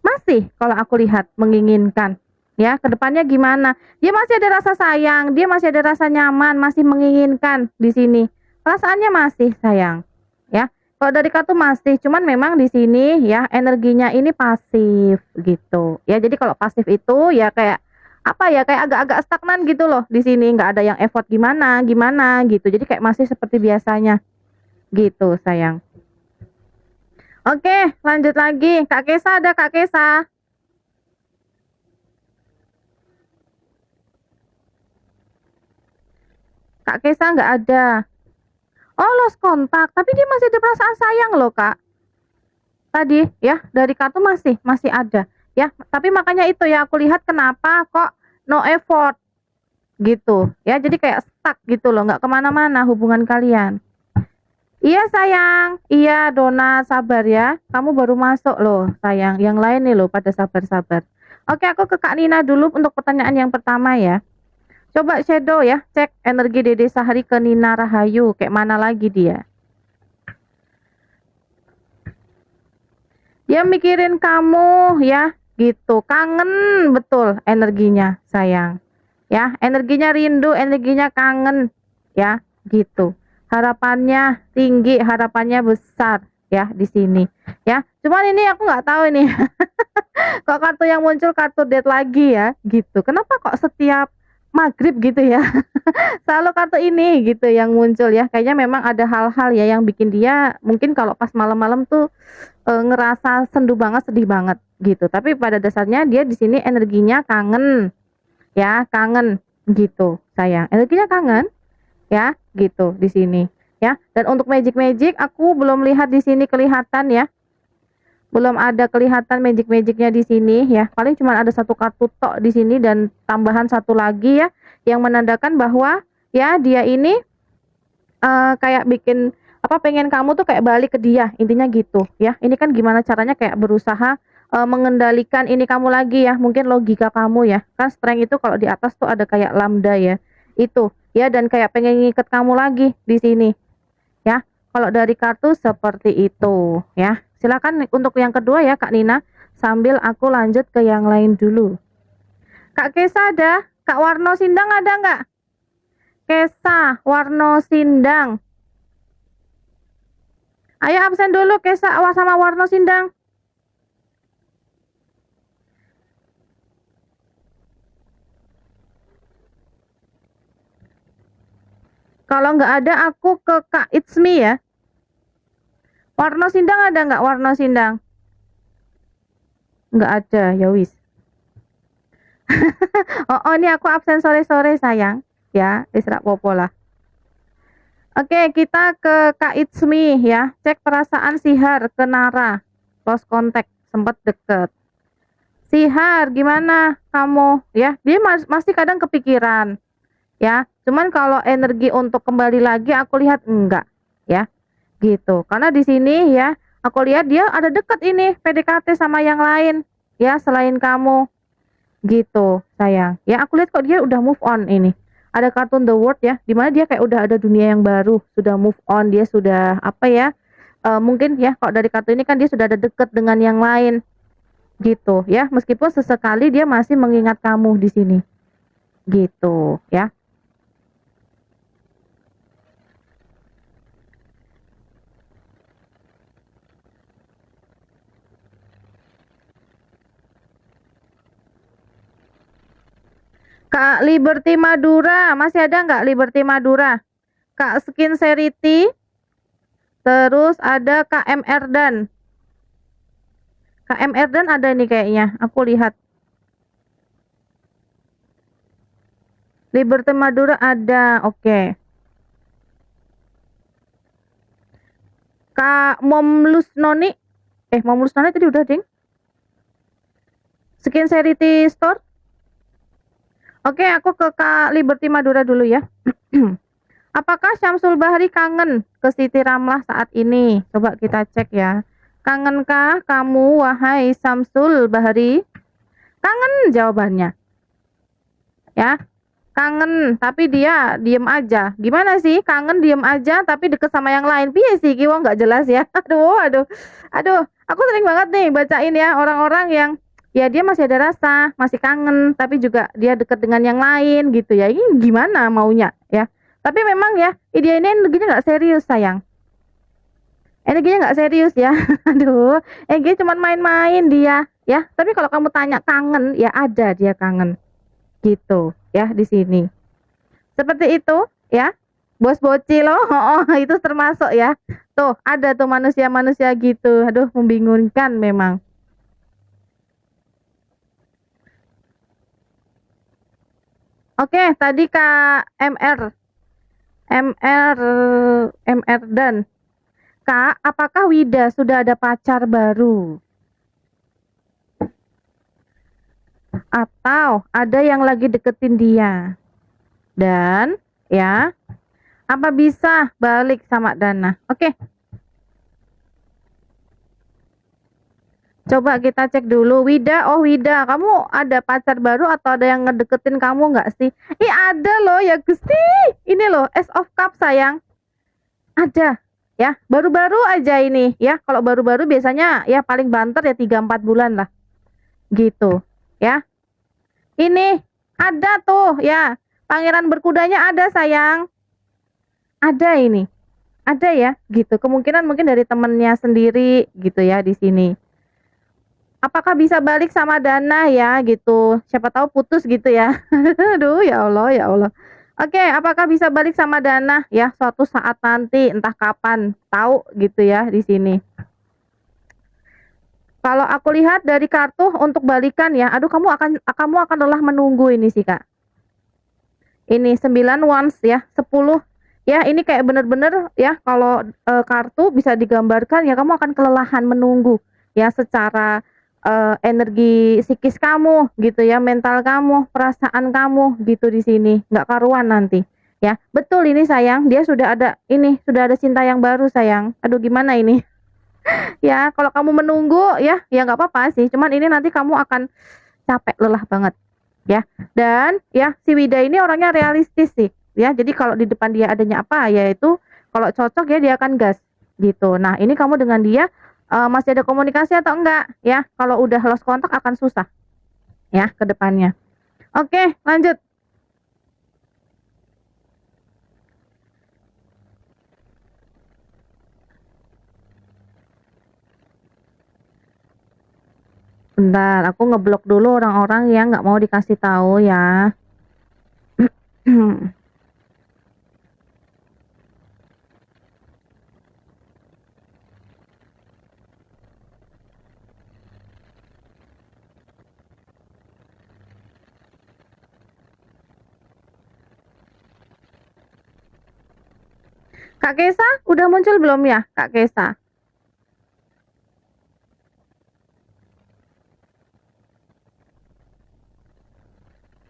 masih kalau aku lihat menginginkan ya, kedepannya gimana? Dia masih ada rasa sayang, dia masih ada rasa nyaman, masih menginginkan di sini. Perasaannya masih sayang ya. Kalau dari kartu masih, cuman memang di sini ya energinya ini pasif gitu. Ya, jadi kalau pasif itu ya kayak apa ya, kayak agak-agak stagnan gitu loh di sini, nggak ada yang effort gimana gimana gitu. Jadi kayak masih seperti biasanya gitu, sayang. Oke, lanjut lagi. Kak Kesa ada Kak Kesa. Kak Kesa nggak ada. Oh, lost kontak. Tapi dia masih ada perasaan sayang loh, Kak. Tadi ya, dari kartu masih ada. Ya, tapi makanya itu ya aku lihat kenapa kok no effort gitu. Ya, jadi kayak stuck gitu loh, nggak kemana-mana hubungan kalian. Iya sayang, iya Dona sabar ya. Kamu baru masuk loh sayang. Yang lain nih loh pada sabar-sabar. Oke, aku ke Kak Nina dulu untuk pertanyaan yang pertama ya. Coba shadow ya, cek energi Dede Sahari ke Nina Rahayu, kayak mana lagi dia. Dia mikirin kamu ya, gitu. Kangen betul energinya, sayang. Ya, energinya rindu, energinya kangen, ya, gitu. Harapannya tinggi, harapannya besar ya di sini. Ya, cuman ini aku nggak tahu ini. Kok kartu yang muncul kartu death lagi ya, gitu. Kenapa kok setiap maghrib gitu ya? Selalu kartu ini gitu yang muncul ya. Kayaknya memang ada hal-hal ya yang bikin dia mungkin kalau pas malam-malam tuh ngerasa sendu banget, sedih banget gitu. Tapi pada dasarnya dia di sini energinya kangen. Ya, kangen gitu, sayang. Energinya kangen ya, gitu di sini ya. Dan untuk magic aku belum lihat di sini kelihatan ya. Belum ada kelihatan magic-magicnya di sini ya. Paling cuma ada satu kartu tok di sini dan tambahan satu lagi ya yang menandakan bahwa ya dia ini kayak bikin apa, pengen kamu tuh kayak balik ke dia, intinya gitu ya. Ini kan gimana caranya kayak berusaha mengendalikan ini kamu lagi ya, mungkin logika kamu ya. Kan strength itu kalau di atas tuh ada kayak lambda ya. Itu ya, dan kayak pengen ngiket kamu lagi di sini ya. Kalau dari kartu seperti itu ya. Silakan untuk yang kedua ya Kak Nina, sambil aku lanjut ke yang lain dulu. Kak Kesa ada? Kak Warno Sindang ada nggak? Kesa Warno Sindang. Ayo absen dulu Kesa sama Warno Sindang. Kalau nggak ada aku ke Kak Itsmi ya. Warno Sindang ada nggak Warno Sindang? Nggak ada, ya wis. Oh, ini aku absen sore-sore sayang. Ya, israk popo lah. Oke, kita ke Kak Itsmi ya. Cek perasaan Sihar ke Nara. Lost contact, sempat deket. Sihar, gimana kamu? Ya, dia masih kadang kepikiran. Ya, cuman kalau energi untuk kembali lagi aku lihat enggak, ya. Gitu. Karena di sini ya, aku lihat dia ada deket ini PDKT sama yang lain, ya, selain kamu. Gitu, sayang. Ya, aku lihat kok dia udah move on ini. Ada kartun The World ya, dimana dia kayak udah ada dunia yang baru, sudah move on, dia sudah apa ya? Mungkin ya, kalau dari kartu ini kan dia sudah ada deket dengan yang lain, gitu ya. Meskipun sesekali dia masih mengingat kamu di sini, gitu ya. Kak Liberty Madura, masih ada nggak Liberty Madura? Kak Skin Serity, terus ada KM Erdan. KM Erdan ada nih kayaknya, aku lihat. Liberty Madura ada, oke. Kak Momlus Noni, Momlus Noni tadi udah ding. Skin Serity Store. Oke, aku ke Kak Liberty Madura dulu ya. Apakah Syamsul Bahri kangen ke Siti Ramlah saat ini? Coba kita cek ya. Kangenkah kamu, wahai Syamsul Bahri? Kangen jawabannya. Ya, kangen, tapi dia diem aja. Gimana sih? Kangen diem aja, tapi deket sama yang lain. Piye sih, Kiwo nggak jelas ya. Aduh, aduh, aduh. Aku sering banget nih bacain ya orang-orang yang ya dia masih ada rasa, masih kangen, tapi juga dia deket dengan yang lain gitu ya. Ini gimana maunya ya? Tapi memang ya, dia ini energinya nggak serius sayang. Energinya nggak serius ya. Aduh, energinya cuma main-main dia ya. Tapi kalau kamu tanya kangen, ya ada dia kangen gitu ya di sini. Seperti itu ya. Bos bocil loh, oh, itu termasuk ya. Tuh, ada tuh manusia-manusia gitu. Aduh, membingungkan memang. Oke, tadi Kak MR, MR dan Kak, apakah Wida sudah ada pacar baru? Atau ada yang lagi deketin dia? Dan ya, apa bisa balik sama Dana? Oke. Coba kita cek dulu. Wida, oh Wida, kamu ada pacar baru atau ada yang ngedeketin kamu nggak sih? Ih ada loh ya Gusti. Ini loh, Ace of Cup sayang. Ada. Ya, baru-baru aja ini ya. Kalau baru-baru biasanya ya paling banter ya 3-4 bulan lah. Gitu. Ya. Ini ada tuh ya. Pangeran berkudanya ada sayang. Ada ini. Ada ya, gitu. Kemungkinan mungkin dari temennya sendiri gitu ya di sini. Apakah bisa balik sama Dana ya gitu. Siapa tahu putus gitu ya. Aduh ya Allah ya Allah. Oke, apakah bisa balik sama Dana ya suatu saat nanti entah kapan, tahu gitu ya di sini. Kalau aku lihat dari kartu untuk balikan ya, aduh kamu akan lelah menunggu ini sih Kak. Ini 9 wands ya, 10 ya, ini kayak bener-bener ya kalau kartu bisa digambarkan ya kamu akan kelelahan menunggu ya secara energi psikis kamu gitu ya, mental kamu, perasaan kamu gitu di sini nggak karuan nanti Ya, betul ini sayang, dia sudah ada cinta yang baru sayang. Aduh gimana ini? Ya, kalau kamu menunggu ya nggak apa-apa sih, cuman ini nanti kamu akan capek, lelah banget, ya. Dan ya si Wida ini orangnya realistis sih, ya. Jadi kalau di depan dia adanya apa, ya itu kalau cocok ya dia akan gas, gitu. Nah, ini kamu dengan dia, masih ada komunikasi atau enggak, ya. Kalau udah lost kontak akan susah, ya ke depannya. Oke, lanjut. Bentar, aku ngeblok dulu orang-orang yang nggak mau dikasih tahu ya. Kak Kesa, udah muncul belum ya, Kak Kesa?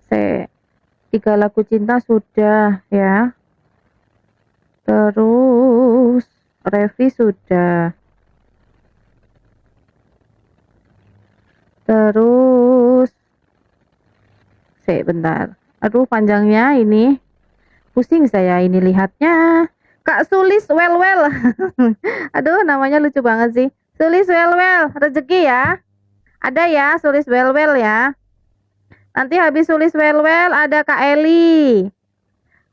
Se 3 lagu cinta sudah ya. Terus Revi sudah. Terus bentar. Aduh panjangnya ini. Pusing saya ini lihatnya. Kak Sulis well. Aduh namanya lucu banget sih. Sulis well. Rezeki ya. Ada ya Sulis well ya. Nanti habis Sulis well ada Kak Eli.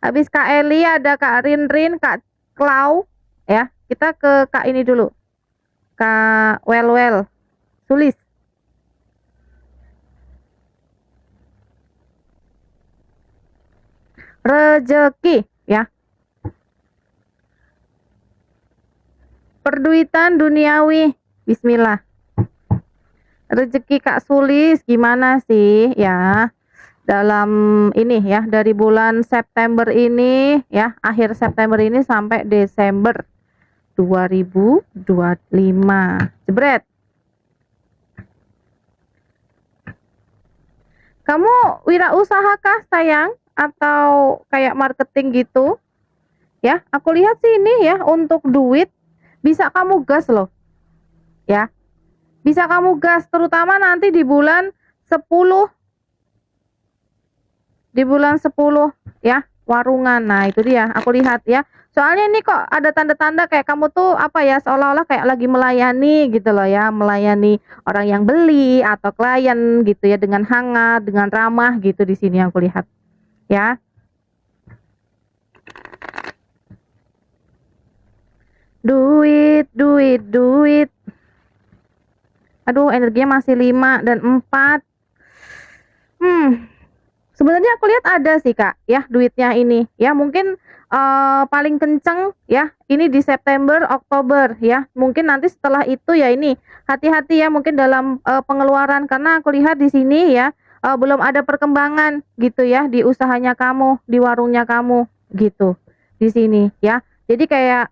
Habis Kak Eli ada Kak Rin, Kak Klau. Ya, kita ke Kak ini dulu. Kak well. Sulis. Rezeki ya. Perduitan duniawi. Bismillah. Rezeki Kak Sulis gimana sih ya? Dalam ini ya, dari bulan September ini ya, akhir September ini sampai Desember 2025. Jebret. Kamu wirausaha kah sayang? Atau kayak marketing gitu? Ya, aku lihat sih ini ya, untuk duit bisa kamu gas loh. Ya. Bisa kamu gas terutama nanti di bulan 10. Di bulan 10 ya, warungan. Nah, itu dia, aku lihat ya. Soalnya ini kok ada tanda-tanda kayak kamu tuh apa ya, seolah-olah kayak lagi melayani gitu loh ya, melayani orang yang beli atau klien gitu ya dengan hangat, dengan ramah gitu di sini yang aku lihat. Ya. Duit. Aduh, energinya masih 5 dan 4. Sebenarnya aku lihat ada sih Kak, ya duitnya ini. Ya mungkin paling kenceng ya ini di September, Oktober ya. Mungkin nanti setelah itu ya ini hati-hati ya mungkin dalam pengeluaran karena aku lihat di sini ya belum ada perkembangan gitu ya di usahanya kamu, di warungnya kamu gitu. Di sini ya. Jadi kayak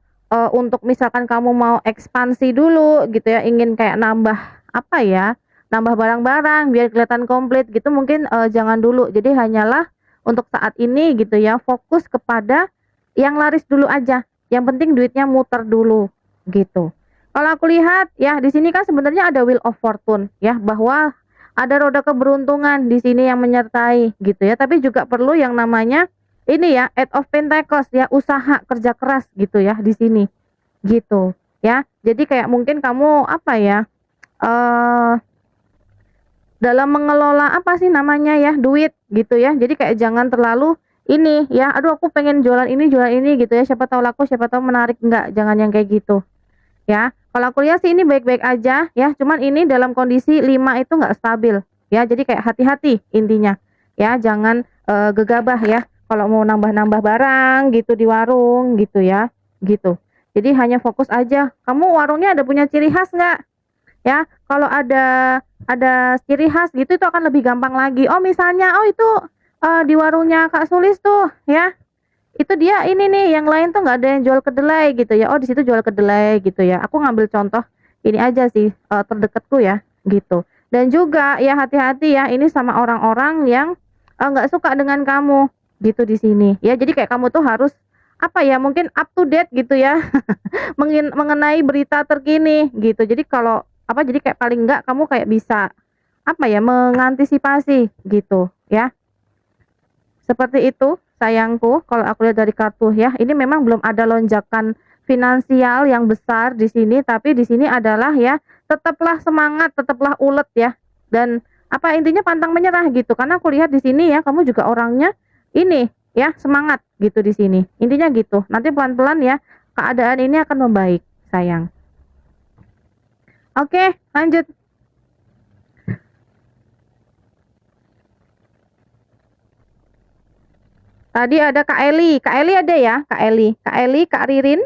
untuk misalkan kamu mau ekspansi dulu gitu ya, ingin kayak nambah apa ya? Nambah barang-barang biar kelihatan komplit gitu mungkin, jangan dulu. Jadi hanyalah untuk saat ini gitu ya, fokus kepada yang laris dulu aja, yang penting duitnya muter dulu, gitu. Kalau aku lihat ya di sini kan sebenarnya ada Wheel of Fortune ya, bahwa ada roda keberuntungan di sini yang menyertai gitu ya, tapi juga perlu yang namanya ini ya, Eight of Pentacles ya, usaha kerja keras gitu ya di sini, gitu ya. Jadi kayak mungkin kamu apa ya, eee dalam mengelola apa sih namanya ya, duit gitu ya. Jadi kayak jangan terlalu ini ya, aduh aku pengen jualan ini gitu ya, siapa tahu laku, siapa tahu menarik, enggak, jangan yang kayak gitu, ya. Kalau aku lihat sih ini baik-baik aja ya, cuman ini dalam kondisi 5 itu nggak stabil ya, jadi kayak hati-hati intinya ya, jangan, gegabah ya kalau mau nambah-nambah barang gitu di warung gitu ya, gitu. Jadi hanya fokus aja, kamu warungnya ada punya ciri khas nggak? Ya, kalau ada ciri khas gitu itu akan lebih gampang lagi. Oh misalnya, oh itu, di warungnya Kak Sulis tuh ya, itu dia ini nih yang lain tuh nggak ada yang jual kedelai gitu ya, oh di situ jual kedelai gitu ya. Aku ngambil contoh ini aja sih, terdekatku ya, gitu. Dan juga ya hati-hati ya ini sama orang-orang yang, nggak suka dengan kamu gitu di sini. Ya, jadi kayak kamu tuh harus apa ya, mungkin up to date gitu ya, mengenai berita terkini gitu. Jadi kalau apa, jadi kayak paling enggak kamu kayak bisa apa ya, mengantisipasi gitu ya. Seperti itu sayangku kalau aku lihat dari kartu ya. Ini memang belum ada lonjakan finansial yang besar di sini, tapi di sini adalah ya tetaplah semangat, tetaplah ulet ya. Dan apa intinya pantang menyerah gitu. Karena aku lihat di sini ya kamu juga orangnya ini ya semangat gitu di sini. Intinya gitu. Nanti pelan-pelan ya keadaan ini akan membaik, sayang. Oke, lanjut. Tadi ada Kak Eli. Kak Eli ada ya? Kak Eli. Kak Eli, Kak Ririn.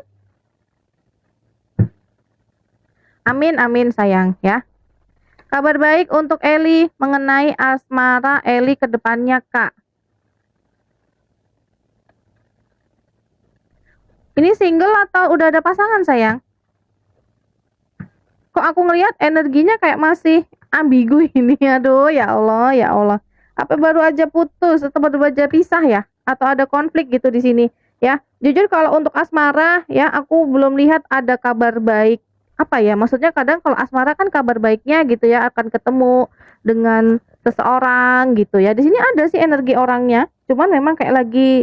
Amin, amin sayang ya. Kabar baik untuk Eli mengenai asmara Eli ke depannya, Kak. Ini single atau udah ada pasangan, sayang? Kok aku ngelihat energinya kayak masih ambigu ini. Aduh, ya Allah, ya Allah. Apa baru aja putus atau baru aja pisah ya? Atau ada konflik gitu di sini, ya. Jujur kalau untuk asmara ya, aku belum lihat ada kabar baik. Apa ya? Maksudnya kadang kalau asmara kan kabar baiknya gitu ya, akan ketemu dengan seseorang gitu ya. Di sini ada sih energi orangnya, cuman memang kayak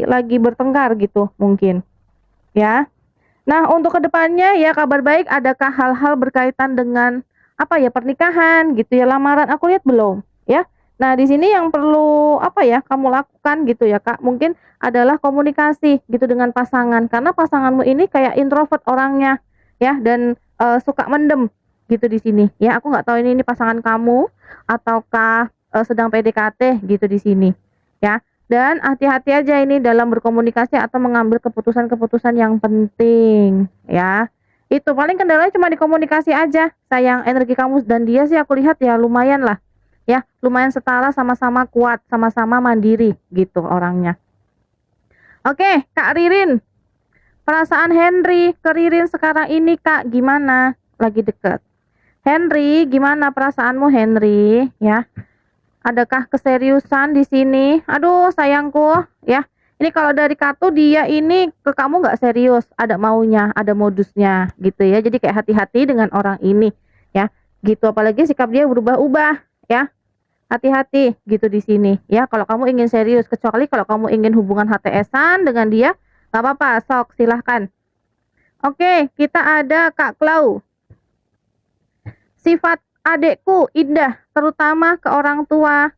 lagi bertengkar gitu mungkin, ya. Nah, untuk kedepannya ya kabar baik, adakah hal-hal berkaitan dengan apa ya, pernikahan gitu ya, lamaran aku lihat belum, ya. Nah, di sini yang perlu apa ya, kamu lakukan gitu ya, Kak, mungkin adalah komunikasi gitu dengan pasangan. Karena pasanganmu ini kayak introvert orangnya ya dan suka mendem gitu di sini. Ya, aku nggak tahu ini pasangan kamu ataukah sedang PDKT gitu di sini, ya. Dan hati-hati aja ini dalam berkomunikasi atau mengambil keputusan-keputusan yang penting, ya. Itu paling kendalanya cuma di komunikasi aja, sayang. Energi kamu dan dia sih aku lihat ya lumayan lah, ya. Lumayan setara, sama-sama kuat, sama-sama mandiri gitu orangnya. Oke, Kak Ririn. Perasaan Henry ke Ririn sekarang ini, Kak, gimana? Lagi deket. Henry, gimana perasaanmu, Henry? Ya. Adakah keseriusan di sini? Aduh, sayangku, ya. Ini kalau dari kartu dia ini ke kamu nggak serius, ada maunya, ada modusnya, gitu ya. Jadi kayak hati-hati dengan orang ini, ya. Gitu, apalagi sikap dia berubah-ubah, ya. Hati-hati gitu di sini, ya. Kalau kamu ingin serius, kecuali kalau kamu ingin hubungan HTS-an dengan dia, nggak apa-apa, sok silahkan. Oke, kita ada Kak Klau. Sifat adekku indah, terutama ke orang tua.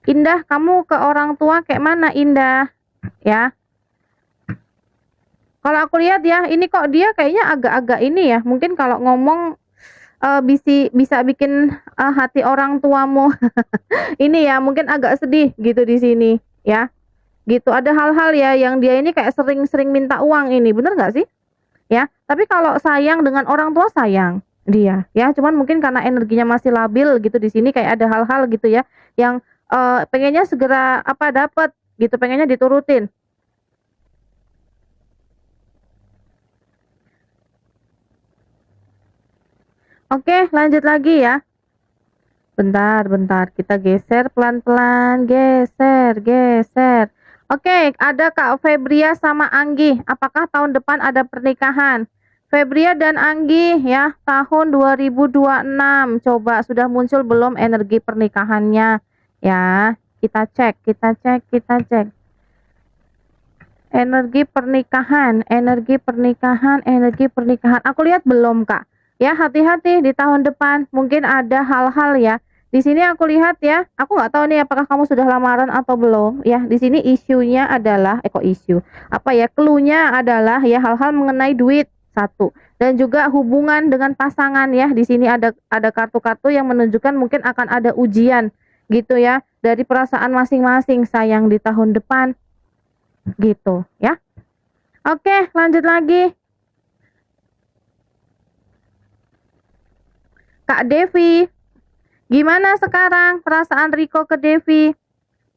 Indah, kamu ke orang tua kayak mana, Indah? Ya. Kalau aku lihat ya, ini kok dia kayaknya agak-agak ini ya, mungkin kalau ngomong bisa bikin hati orang tuamu ini ya, mungkin agak sedih gitu di sini, ya. Gitu. Ada hal-hal ya yang dia ini kayak sering-sering minta uang ini, bener nggak sih? Ya. Tapi kalau sayang dengan orang tua sayang dia, ya. Cuman mungkin karena energinya masih labil gitu di sini kayak ada hal-hal gitu ya yang pengennya segera apa dapat gitu, pengennya diturutin. Oke, lanjut lagi ya. Bentar, bentar, kita geser pelan-pelan, geser, geser. Oke, ada Kak Febria sama Anggi. Apakah tahun depan ada pernikahan? Febria dan Anggi ya, tahun 2026. Coba sudah muncul belum energi pernikahannya? Ya, kita cek, kita cek, kita cek. Energi pernikahan, energi pernikahan, energi pernikahan. Aku lihat belum, Kak. Ya, hati-hati di tahun depan. Mungkin ada hal-hal ya. Di sini aku lihat ya, aku nggak tahu nih apakah kamu sudah lamaran atau belum. Ya, di sini isunya adalah, kok isu? Apa ya? Cluenya adalah ya hal-hal mengenai duit satu dan juga hubungan dengan pasangan ya. Di sini ada kartu-kartu yang menunjukkan mungkin akan ada ujian gitu ya dari perasaan masing-masing sayang di tahun depan gitu ya. Oke, lanjut lagi. Kak Devi, gimana sekarang perasaan Riko ke Devi?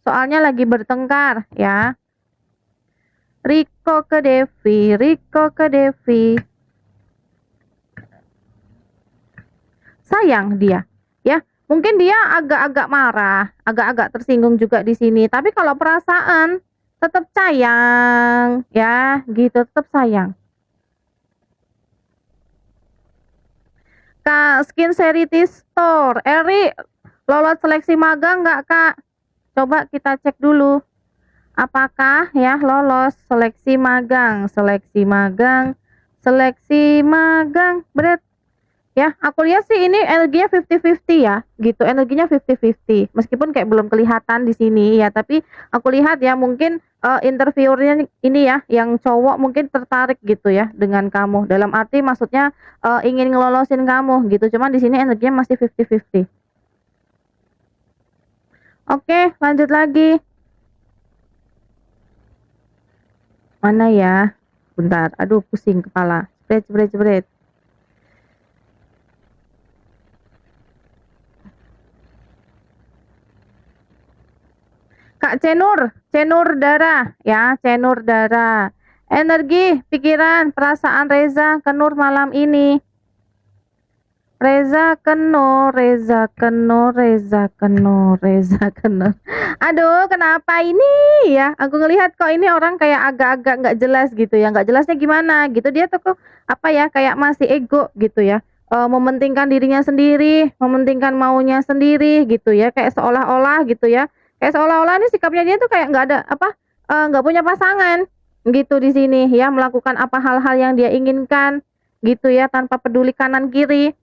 Soalnya lagi bertengkar ya. Riko ke Devi, Riko ke Devi. Sayang dia, ya. Mungkin dia agak-agak marah, agak-agak tersinggung juga di sini, tapi kalau perasaan tetap sayang, ya, gitu, tetap sayang. Kak, Skin Charity Store, Eri, lolos seleksi magang nggak, Kak? Coba kita cek dulu. Apakah ya lolos seleksi magang, seleksi magang, seleksi magang, berat. Ya, aku lihat sih ini energinya 50-50 ya, gitu. Energinya 50-50. Meskipun kayak belum kelihatan di sini ya, tapi aku lihat ya mungkin interviewernya ini ya, yang cowok mungkin tertarik gitu ya dengan kamu. Dalam arti maksudnya ingin ngelolosin kamu gitu. Cuman di sini energinya masih 50-50. Oke, lanjut lagi. Mana ya? Bentar, aduh pusing kepala. Jebret, jebret, jebret. Kak Cenur, Cenur Dara, ya, Cenur Dara. Energi, pikiran, perasaan Reza ke Nur malam ini. Reza ke Nur, Reza ke Nur, Reza ke Nur, Reza ke Nur. Aduh, kenapa ini ya? Aku ngelihat kok ini orang kayak agak-agak nggak jelas gitu ya. Nggak jelasnya gimana gitu. Dia tuh kok apa ya, kayak masih ego gitu ya. Mementingkan dirinya sendiri, mementingkan maunya sendiri gitu ya. Kayak seolah-olah gitu ya. Kayak seolah-olah ini sikapnya dia tuh kayak nggak ada apa, nggak punya pasangan gitu di sini ya. Melakukan apa hal-hal yang dia inginkan gitu ya, tanpa peduli kanan kiri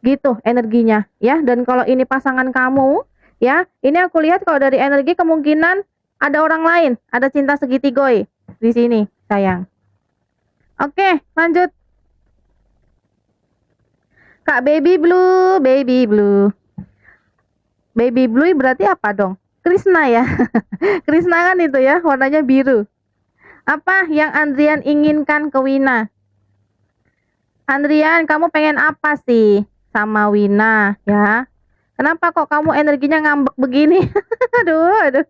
gitu energinya ya. Dan kalau ini pasangan kamu ya, ini aku lihat kalau dari energi kemungkinan ada orang lain, ada cinta segitigoy di sini sayang. Oke, lanjut. Kak Baby Blue, Baby Blue. Baby Blue berarti apa dong? Krishna ya. Krishna kan itu ya, warnanya biru. Apa yang Andrian inginkan ke Wina? Andrian, kamu pengen apa sih sama Wina ya? Kenapa kok kamu energinya ngambek begini? Aduh, aduh.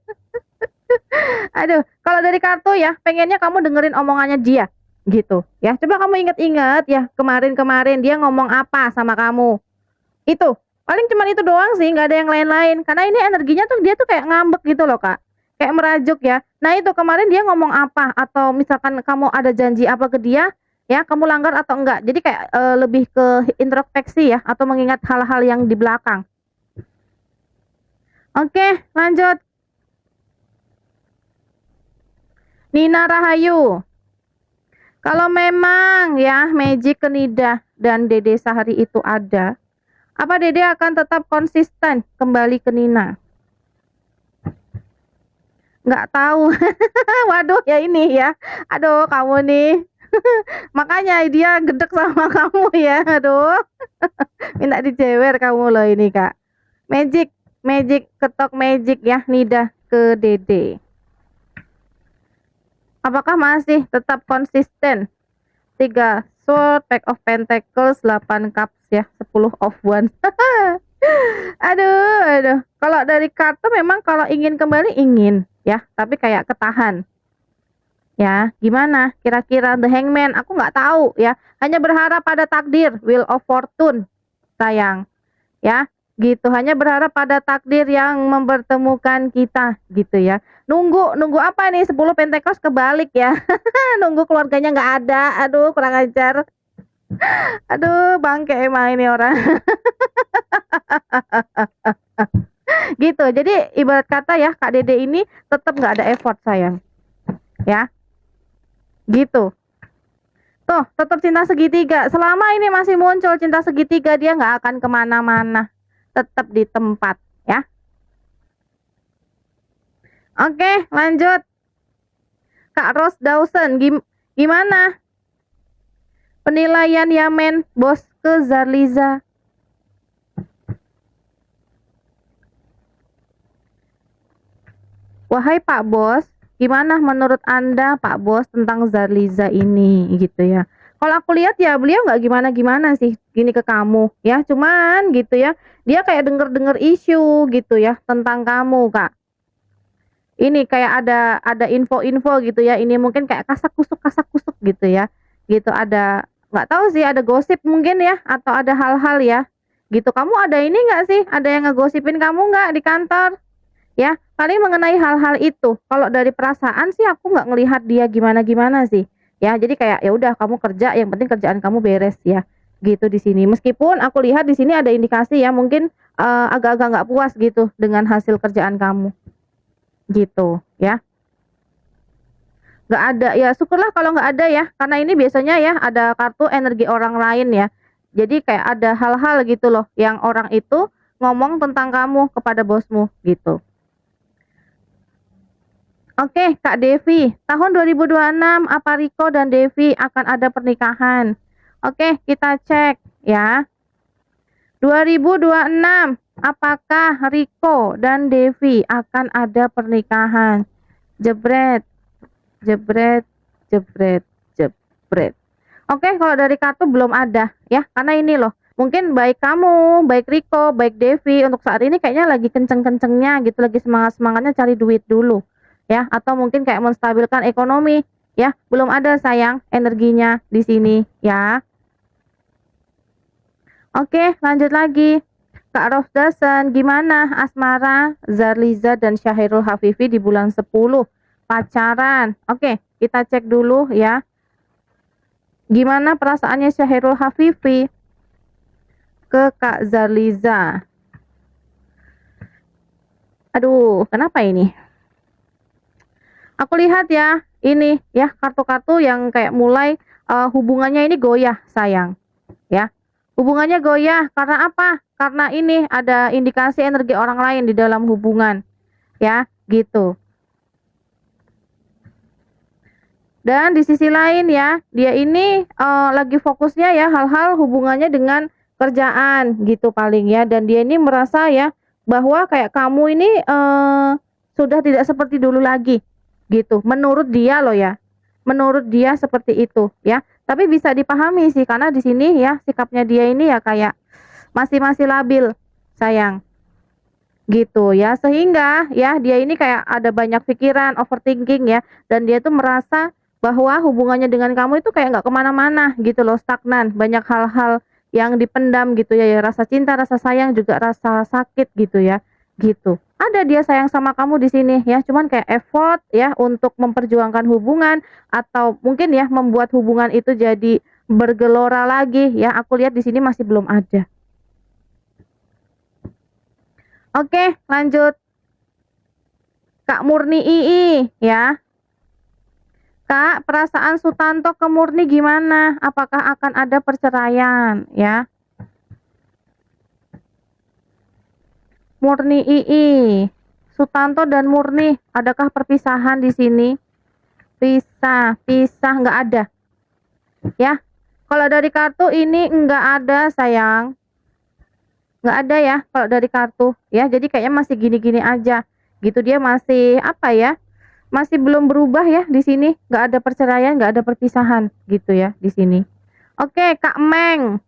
Aduh, kalau dari kartu ya, pengennya kamu dengerin omongannya dia, gitu ya. Coba kamu inget-inget ya, kemarin-kemarin dia ngomong apa sama kamu. Itu, paling cuman itu doang sih, nggak ada yang lain-lain. Karena ini energinya tuh dia tuh kayak ngambek gitu loh, Kak. Kayak merajuk ya. Nah, itu kemarin dia ngomong apa atau misalkan kamu ada janji apa ke dia, ya, kamu langgar atau enggak. Jadi kayak lebih ke introspeksi ya atau mengingat hal-hal yang di belakang. Oke, lanjut. Nina Rahayu. Kalau memang ya Magic Kenida dan Dede Sahari itu ada, apa Dede akan tetap konsisten kembali ke Nina? Nggak tahu. Waduh ya ini ya. Aduh kamu nih. Makanya dia gedek sama kamu ya. Aduh. Minta dijewer kamu loh ini Kak. Magic, Magic ketok Magic ya Nida ke Dede. Apakah masih tetap konsisten? 3 sword, pack of pentacles, 8 cups ya, 10 of wands. Aduh, aduh. Kalau dari kartu memang kalau ingin kembali ingin ya, tapi kayak ketahan. Ya, gimana? Kira-kira The Hangman? Aku nggak tahu ya. Hanya berharap pada takdir, Wheel of Fortune, sayang. Ya, gitu. Hanya berharap pada takdir yang mempertemukan kita, gitu ya. Nunggu apa nih? 10 Pentacles kebalik ya. Nunggu keluarganya nggak ada. Aduh, kurang ajar. Aduh, bangke emang ini orang. Gitu. Jadi ibarat kata ya, Kak Dede ini tetap nggak ada effort sayang. Ya, gitu. Tuh, tetap cinta segitiga. Selama ini masih muncul cinta segitiga, dia nggak akan kemana-mana. Tetap di tempat, ya. Oke, lanjut. Kak Rose Dawson, gimana? Penilaian Yamen, bos ke Zarliza. Wahai Pak Bos, gimana menurut Anda Pak Bos tentang Zarliza ini gitu ya. Kalau aku lihat ya beliau nggak gimana-gimana sih gini ke kamu ya, cuman gitu ya. Dia kayak denger-denger isu gitu ya tentang kamu, Kak. Ini kayak ada info-info gitu ya. Ini mungkin kayak kasak kusuk gitu ya. Gitu ada nggak tahu sih ada gosip mungkin ya atau ada hal-hal ya gitu. Kamu ada ini nggak sih? Ada yang ngegosipin kamu nggak di kantor? Ya, paling mengenai hal-hal itu. Kalau dari perasaan sih aku nggak ngelihat dia gimana-gimana sih. Ya, jadi kayak ya udah kamu kerja, yang penting kerjaan kamu beres ya. Gitu di sini. Meskipun aku lihat di sini ada indikasi ya mungkin agak-agak nggak puas gitu dengan hasil kerjaan kamu. Gitu, ya. Nggak ada, ya syukurlah kalau nggak ada ya, karena ini biasanya ya ada kartu energi orang lain ya. Jadi kayak ada hal-hal gitu loh yang orang itu ngomong tentang kamu kepada bosmu gitu. Oke, Kak Devi, tahun 2026 apa Riko dan Devi akan ada pernikahan? Oke, kita cek ya. 2026, apakah Riko dan Devi akan ada pernikahan? Jebret, jebret, jebret, jebret. Oke, kalau dari kartu belum ada ya, karena ini loh. Mungkin baik kamu, baik Riko, baik Devi untuk saat ini kayaknya lagi kenceng-kencengnya gitu, lagi semangat-semangatnya cari duit dulu. Ya, atau mungkin kayak menstabilkan ekonomi, ya. Belum ada sayang energinya di sini, ya. Oke, lanjut lagi. Kak Rosdasan, gimana asmara Zarliza dan Syahirul Hafifi di bulan 10? Pacaran. Oke, kita cek dulu ya. Gimana perasaannya Syahirul Hafifi ke Kak Zarliza? Aduh, kenapa ini? Aku lihat ya, ini ya kartu-kartu yang kayak mulai hubungannya ini goyah, sayang. Ya. Hubungannya goyah karena apa? Karena ini ada indikasi energi orang lain di dalam hubungan. Ya, gitu. Dan di sisi lain ya, dia ini lagi fokusnya ya hal-hal hubungannya dengan kerjaan gitu paling ya, dan dia ini merasa ya bahwa kayak kamu ini sudah tidak seperti dulu lagi gitu. Menurut dia loh ya. Menurut dia seperti itu ya. Tapi bisa dipahami sih karena di sini ya sikapnya dia ini ya kayak masih labil, sayang. Gitu ya. Sehingga ya dia ini kayak ada banyak pikiran, overthinking ya, dan dia tuh merasa bahwa hubungannya dengan kamu itu kayak nggak kemana-mana gitu loh, stagnan. Banyak hal-hal yang dipendam gitu ya, ya rasa cinta, rasa sayang, juga rasa sakit gitu ya, gitu. Ada dia sayang sama kamu di sini ya, cuman kayak effort ya untuk memperjuangkan hubungan atau mungkin ya membuat hubungan itu jadi bergelora lagi ya. Aku lihat di sini masih belum ada. Oke, lanjut. Kak Murni II ya. Kak, perasaan Sutanto ke Murni gimana? Apakah akan ada perceraian ya? Murni II. Sutanto dan Murni, adakah perpisahan di sini? Pisah nggak ada. Ya. Kalau dari kartu ini nggak ada, sayang. Nggak ada ya kalau dari kartu ya. Jadi kayaknya masih gini-gini aja. Gitu, dia masih apa ya? Masih belum berubah ya di sini, nggak ada perceraian, nggak ada perpisahan gitu ya di sini. Oke, Kak Meng.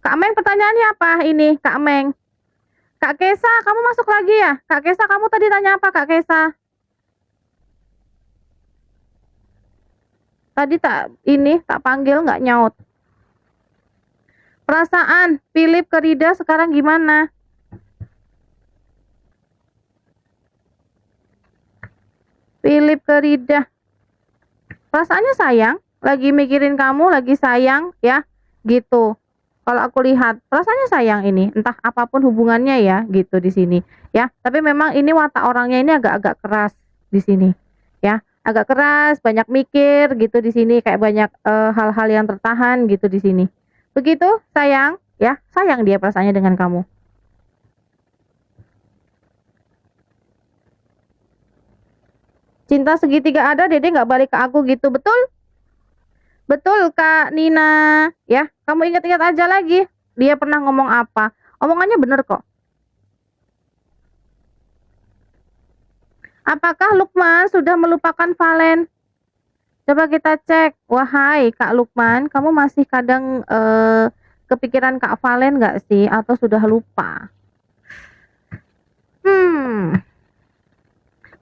Kak Meng, pertanyaannya apa ini, Kak Meng? Kak Kesa, kamu masuk lagi ya? Kak Kesa, kamu tadi tanya apa, Kak Kesa? Tadi tak panggil nggak nyaut. Perasaan Philip ke Rida sekarang gimana? Philip ke Rida. Perasaannya sayang, lagi mikirin kamu, lagi sayang ya, gitu. Kalau aku lihat perasaannya sayang ini, entah apapun hubungannya ya, gitu di sini ya. Tapi memang ini watak orangnya ini agak-agak keras di sini ya, agak keras, banyak mikir gitu di sini, kayak banyak hal-hal yang tertahan gitu di sini. Begitu sayang ya, sayang dia perasaannya dengan kamu. Cinta segitiga ada, Dede nggak balik ke aku gitu, betul? Betul Kak Nina, ya. Kamu ingat-ingat aja lagi, dia pernah ngomong apa. Omongannya bener kok. Apakah Lukman sudah melupakan Valen? Coba kita cek. Wahai Kak Lukman, kamu masih kadang kepikiran Kak Valen nggak sih? Atau sudah lupa?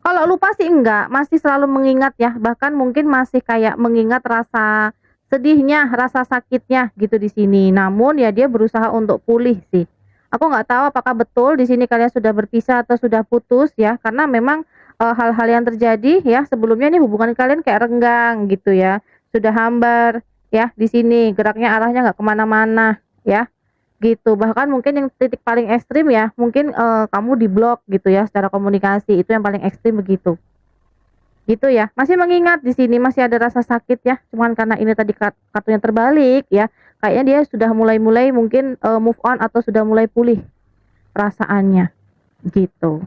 Kalau lupa sih enggak, masih selalu mengingat ya. Bahkan mungkin masih kayak mengingat rasa sedihnya, rasa sakitnya gitu di sini. Namun ya dia berusaha untuk pulih sih. Aku nggak tahu apakah betul di sini kalian sudah berpisah atau sudah putus ya, karena memang hal-hal yang terjadi ya sebelumnya nih hubungan kalian kayak renggang gitu ya, sudah hambar ya di sini geraknya arahnya nggak kemana-mana ya gitu. Bahkan mungkin yang titik paling ekstrim ya mungkin kamu diblok gitu ya secara komunikasi itu yang paling ekstrim begitu. Gitu ya, masih mengingat di sini, masih ada rasa sakit ya, cuman karena ini tadi kartunya terbalik ya, kayaknya dia sudah mulai-mulai mungkin, move on atau sudah mulai pulih perasaannya, gitu.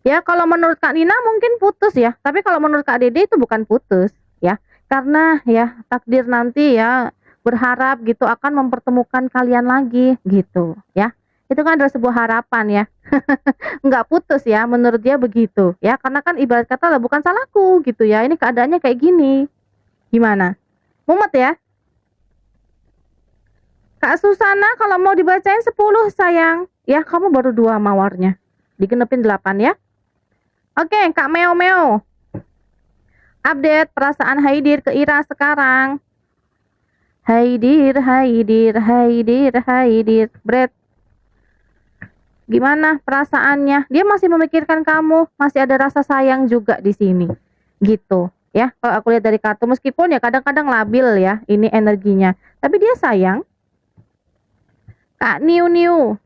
Ya kalau menurut Kak Nina mungkin putus ya, tapi kalau menurut Kak Dede itu bukan putus ya, karena ya takdir nanti ya berharap gitu akan mempertemukan kalian lagi gitu ya. Itu kan adalah sebuah harapan ya. Nggak putus ya, menurut dia begitu, ya. Karena kan ibarat kata lah bukan salahku gitu ya, ini keadaannya kayak gini. Gimana? Mumet ya? Kak Susana kalau mau dibacain 10 sayang. Ya, kamu baru 2 mawarnya. Digenepin 8 ya. Oke, Kak Meo Meo. Update perasaan Haidir ke Ira sekarang. Haidir, Haidir, Haidir, Haidir. Bread. Gimana perasaannya? Dia masih memikirkan kamu, masih ada rasa sayang juga di sini. Gitu, ya. Kalau aku lihat dari kartu meskipun ya kadang-kadang labil ya ini energinya, tapi dia sayang. Kak Niu Niu.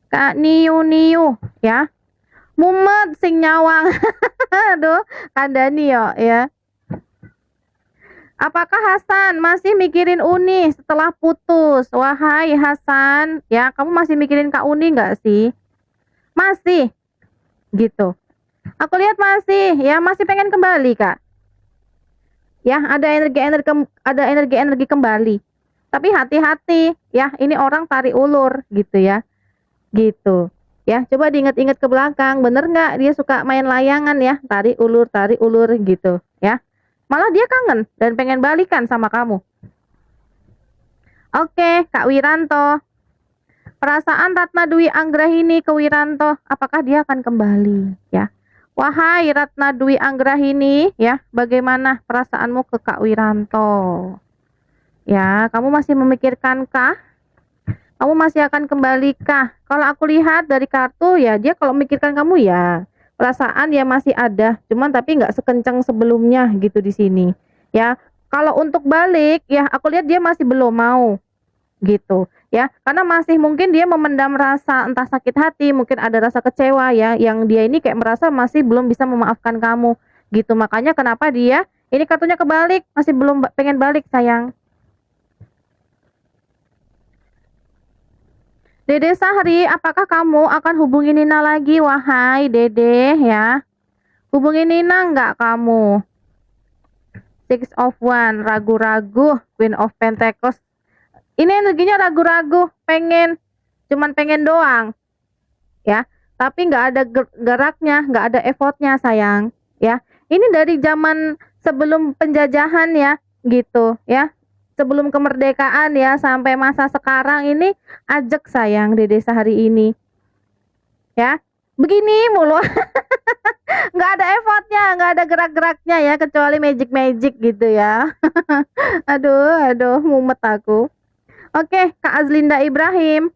Kak Niu Niu, ya. Mumet sing nyawang. Aduh, kandani yo ya. Apakah Hasan masih mikirin Uni setelah putus? Wahai Hasan, ya kamu masih mikirin Kak Uni nggak sih? Masih, gitu. Aku lihat masih, ya masih pengen kembali Kak. Ya ada energi-energi kembali. Tapi hati-hati, ya ini orang tarik ulur gitu ya, gitu. Ya coba diingat-ingat ke belakang, bener nggak dia suka main layangan ya, tarik ulur gitu ya. Malah dia kangen dan pengen balikan sama kamu. Oke, Kak Wiranto. Perasaan Ratna Dwi Anggrahini ke Wiranto, apakah dia akan kembali ya? Wahai Ratna Dwi Anggrahini ya, bagaimana perasaanmu ke Kak Wiranto? Ya, kamu masih memikirkankah? Kamu masih akan kembalikah? Kalau aku lihat dari kartu ya, dia kalau memikirkan kamu ya, perasaan ya masih ada, cuman tapi nggak sekencang sebelumnya gitu di sini. Ya, kalau untuk balik ya, aku lihat dia masih belum mau gitu ya, karena masih mungkin dia memendam rasa entah sakit hati, mungkin ada rasa kecewa ya, yang dia ini kayak merasa masih belum bisa memaafkan kamu gitu. Makanya kenapa dia ini kartunya kebalik, masih belum pengen balik sayang. Dede Sahri, apakah kamu akan hubungi Nina lagi? Wahai Dede ya, hubungi Nina nggak kamu? Six of One, ragu-ragu. Queen of Pentacles, ini energinya ragu-ragu, cuman pengen doang ya, tapi nggak ada geraknya, nggak ada effortnya sayang ya. Ini dari zaman sebelum penjajahan ya, gitu ya, sebelum kemerdekaan ya sampai masa sekarang ini ajak sayang di desa hari ini ya, begini mulu. Nggak ada effortnya, nggak ada gerak-geraknya ya, kecuali magic gitu ya. Aduh mumet aku. Oke, Kak Azlinda Ibrahim.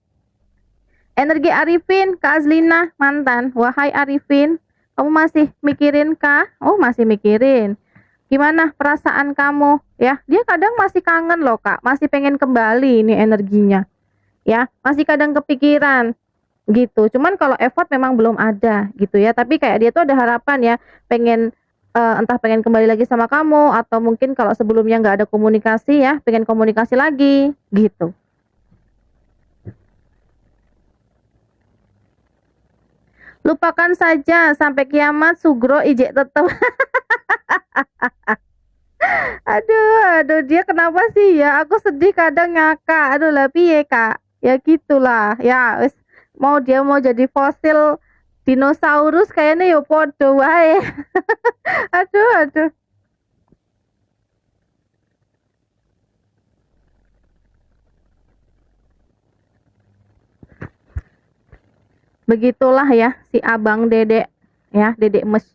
Energi Arifin, Kak Azlina, mantan. Wahai Arifin, kamu masih mikirin kah? Oh, masih mikirin. Gimana perasaan kamu? Ya, dia kadang masih kangen loh, Kak. Masih pengen kembali ini energinya. Ya, masih kadang kepikiran gitu. Cuman kalau effort memang belum ada gitu ya. Tapi kayak dia tuh ada harapan ya, pengen entah pengen kembali lagi sama kamu atau mungkin kalau sebelumnya nggak ada komunikasi ya, pengen komunikasi lagi gitu. Lupakan saja sampai kiamat Sugro ijek tetep. Aduh, dia kenapa sih ya? Aku sedih kadang ngakak. Aduh lah piye Kak? Ya gitulah. Ya wis mau jadi fosil dinosaurus kayaknya yo podo wae. Aduh. Begitulah ya si Abang Dedek ya, Dedek Mes.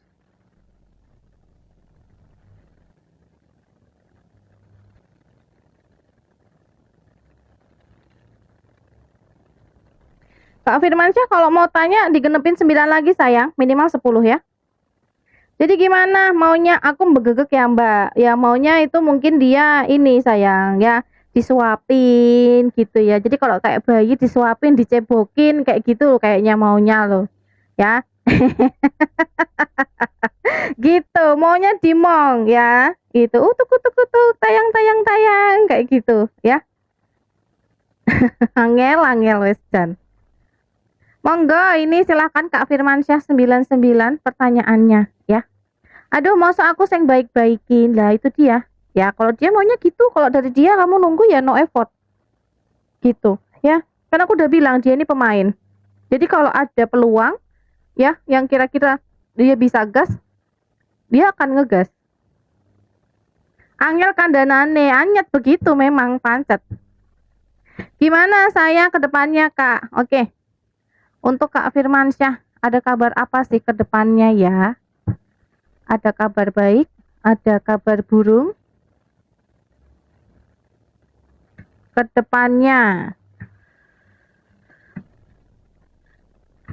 Kak Firmansyah kalau mau tanya digenepin 9 lagi sayang, minimal 10 ya. Jadi gimana maunya? Aku begegek ya Mbak. Ya maunya itu mungkin dia ini sayang ya disuapin gitu ya. Jadi kalau kayak bayi disuapin, dicebokin kayak gitu kayaknya maunya loh. Ya. Gitu, maunya dimong ya. Gitu. Utuk utuk utuk, tayang tayang tayang kayak gitu ya. Angel angel wes Jan. Monggo ini silahkan Kak Firmansyah 99 pertanyaannya ya. Aduh, masa aku yang baik-baikin lah itu dia. Ya, kalau dia maunya gitu, kalau dari dia kamu nunggu ya no effort. Gitu, ya. Karena aku udah bilang dia ini pemain. Jadi kalau ada peluang ya yang kira-kira dia bisa gas, dia akan ngegas. Angel kandanane, anyet begitu memang pancet. Gimana saya ke depannya, Kak? Oke. Untuk Kak Firmansyah, ada kabar apa sih ke depannya ya? Ada kabar baik, ada kabar burung ke depannya.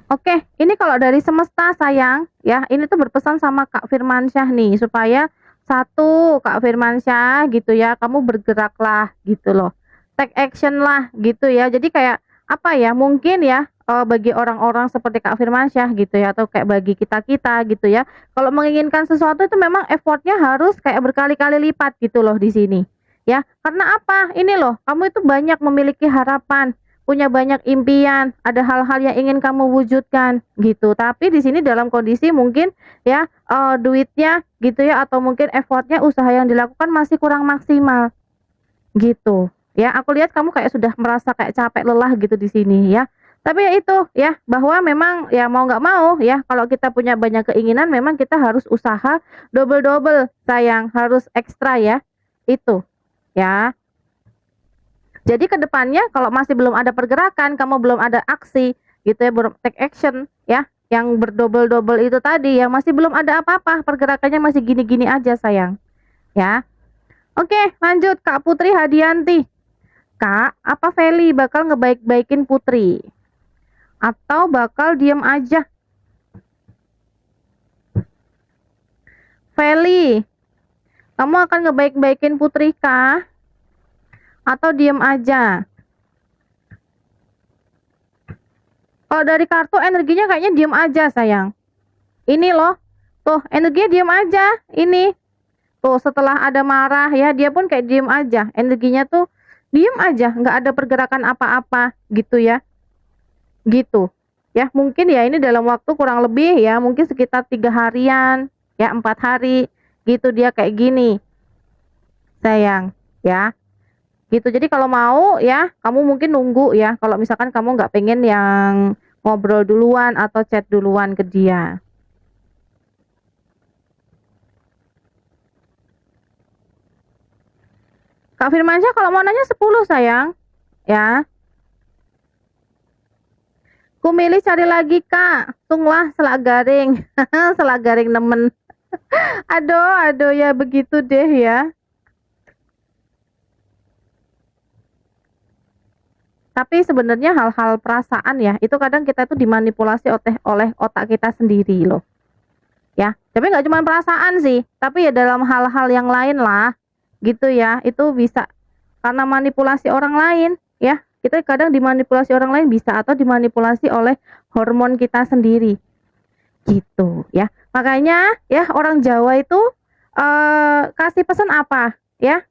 Oke, ini kalau dari semesta sayang, ya ini tuh berpesan sama Kak Firmansyah nih, supaya satu Kak Firmansyah gitu ya, kamu bergeraklah gitu loh, take action lah gitu ya. Jadi kayak apa ya, mungkin ya bagi orang-orang seperti Kak Firmansyah gitu ya, atau kayak bagi kita-kita gitu ya, kalau menginginkan sesuatu itu memang effortnya harus kayak berkali-kali lipat gitu loh di sini. Ya, karena apa? Ini loh, kamu itu banyak memiliki harapan, punya banyak impian, ada hal-hal yang ingin kamu wujudkan gitu. Tapi di sini dalam kondisi mungkin ya duitnya gitu ya atau mungkin effortnya usaha yang dilakukan masih kurang maksimal gitu. Ya, aku lihat kamu kayak sudah merasa kayak capek lelah gitu di sini ya. Tapi ya itu ya bahwa memang ya mau nggak mau ya kalau kita punya banyak keinginan memang kita harus usaha double-double sayang, harus ekstra ya. Itu ya. Jadi ke depannya kalau masih belum ada pergerakan, kamu belum ada aksi gitu ya, belum take action ya, yang berdobel-dobel itu tadi ya masih belum ada apa-apa, pergerakannya masih gini-gini aja sayang. Ya. Oke, lanjut Kak Putri Hadianti. Kak, apa Feli bakal ngebaik-baikin Putri? Atau bakal diem aja? Feli, kamu akan ngebaik-baikin Putri kah? Atau diem aja? Kalau dari kartu energinya kayaknya diem aja sayang. Ini loh, tuh energinya diem aja. Ini, tuh setelah ada marah ya dia pun kayak diem aja. Energinya tuh diem aja, nggak ada pergerakan apa-apa gitu ya. Gitu. Ya mungkin ya ini dalam waktu kurang lebih ya mungkin sekitar 3 harian ya 4 hari gitu dia kayak gini sayang ya gitu. Jadi kalau mau ya kamu mungkin nunggu ya kalau misalkan kamu nggak pengen yang ngobrol duluan atau chat duluan ke dia. Kak Firmansyah kalau mau nanya 10 sayang ya. Ku milih cari lagi Kak. Tunglah selak garing. Selak garing nemen. Aduh, aduh ya begitu deh ya. Tapi sebenarnya hal-hal perasaan ya, itu kadang kita tuh dimanipulasi oleh otak kita sendiri loh. Ya, tapi nggak cuma perasaan sih, tapi ya dalam hal-hal yang lain lah, gitu ya. Itu bisa karena manipulasi orang lain, ya. Kita kadang dimanipulasi orang lain bisa atau dimanipulasi oleh hormon kita sendiri, gitu ya. Makanya ya orang Jawa itu kasih pesan apa, ya?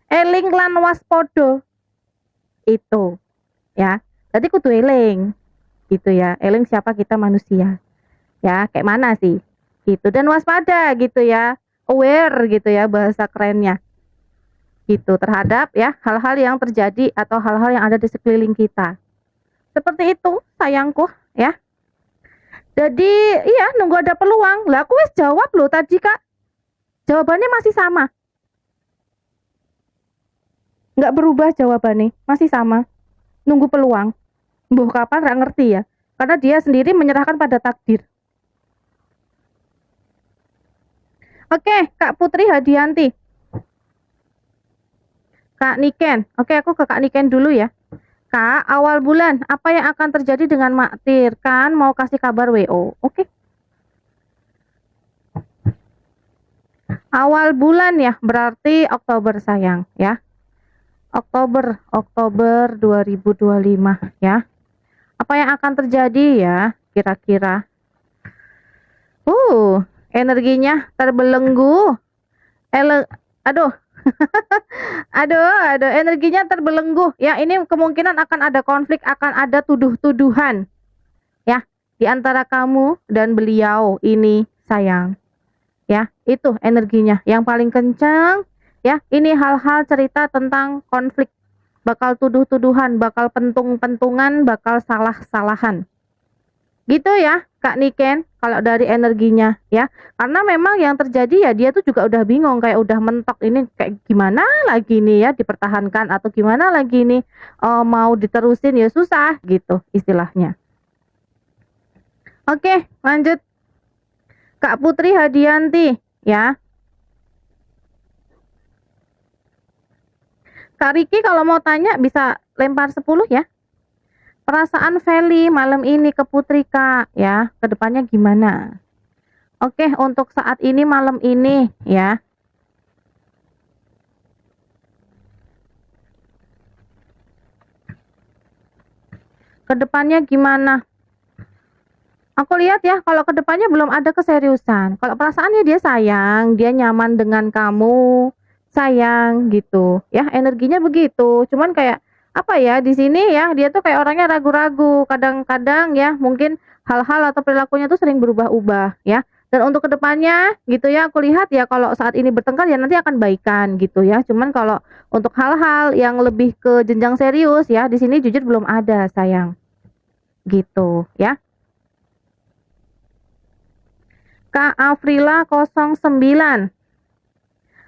Eling lan waspodo itu. Ya, tadi kudu eling gitu ya, eling siapa kita manusia ya kayak mana sih gitu, dan waspada gitu ya, aware gitu ya bahasa kerennya gitu terhadap ya hal-hal yang terjadi atau hal-hal yang ada di sekeliling kita seperti itu sayangku ya. Jadi iya nunggu ada peluang lah, aku wes jawab loh tadi Kak, jawabannya masih sama, nggak berubah jawabannya masih sama, nunggu peluang. Mbuh kapan nggak ngerti ya, karena dia sendiri menyerahkan pada takdir. Oke, Kak Putri Hadianti. Kak Niken. Oke, aku ke Kak Niken dulu ya. Kak, awal bulan, apa yang akan terjadi dengan Maktir? Kan mau kasih kabar WO. Oke. Awal bulan ya, berarti Oktober sayang ya. Oktober 2025 ya. Apa yang akan terjadi ya kira-kira? Energinya terbelenggu. Aduh. aduh, energinya terbelenggu. Ya, ini kemungkinan akan ada konflik, akan ada tuduh-tuduhan. Ya, di antara kamu dan beliau ini sayang. Ya, itu energinya yang paling kencang. Ya, ini hal-hal cerita tentang konflik. Bakal tuduh-tuduhan, bakal pentung-pentungan, bakal salah-salahan. Gitu ya Kak Niken, kalau dari energinya ya. Karena memang yang terjadi ya dia tuh juga udah bingung, kayak udah mentok, ini kayak gimana lagi nih ya dipertahankan, atau gimana lagi nih mau diterusin, ya susah gitu istilahnya. Oke, lanjut Kak Putri Hadianti ya. Kak Riki kalau mau tanya bisa lempar 10 ya. Perasaan Feli malam ini ke Putri Kak ya, kedepannya gimana? Oke, untuk saat ini malam ini ya. Kedepannya gimana? Aku lihat ya, kalau kedepannya belum ada keseriusan. Kalau perasaannya dia sayang, dia nyaman dengan kamu, sayang gitu. Ya, energinya begitu. Cuman kayak apa ya, di sini ya, dia tuh kayak orangnya ragu-ragu. Kadang-kadang ya, mungkin hal-hal atau perilakunya tuh sering berubah-ubah ya. Dan untuk kedepannya gitu ya, aku lihat ya kalau saat ini bertengkar ya nanti akan baikan gitu ya. Cuman kalau untuk hal-hal yang lebih ke jenjang serius ya, di sini jujur belum ada sayang. Gitu ya. Kak Afrila 09.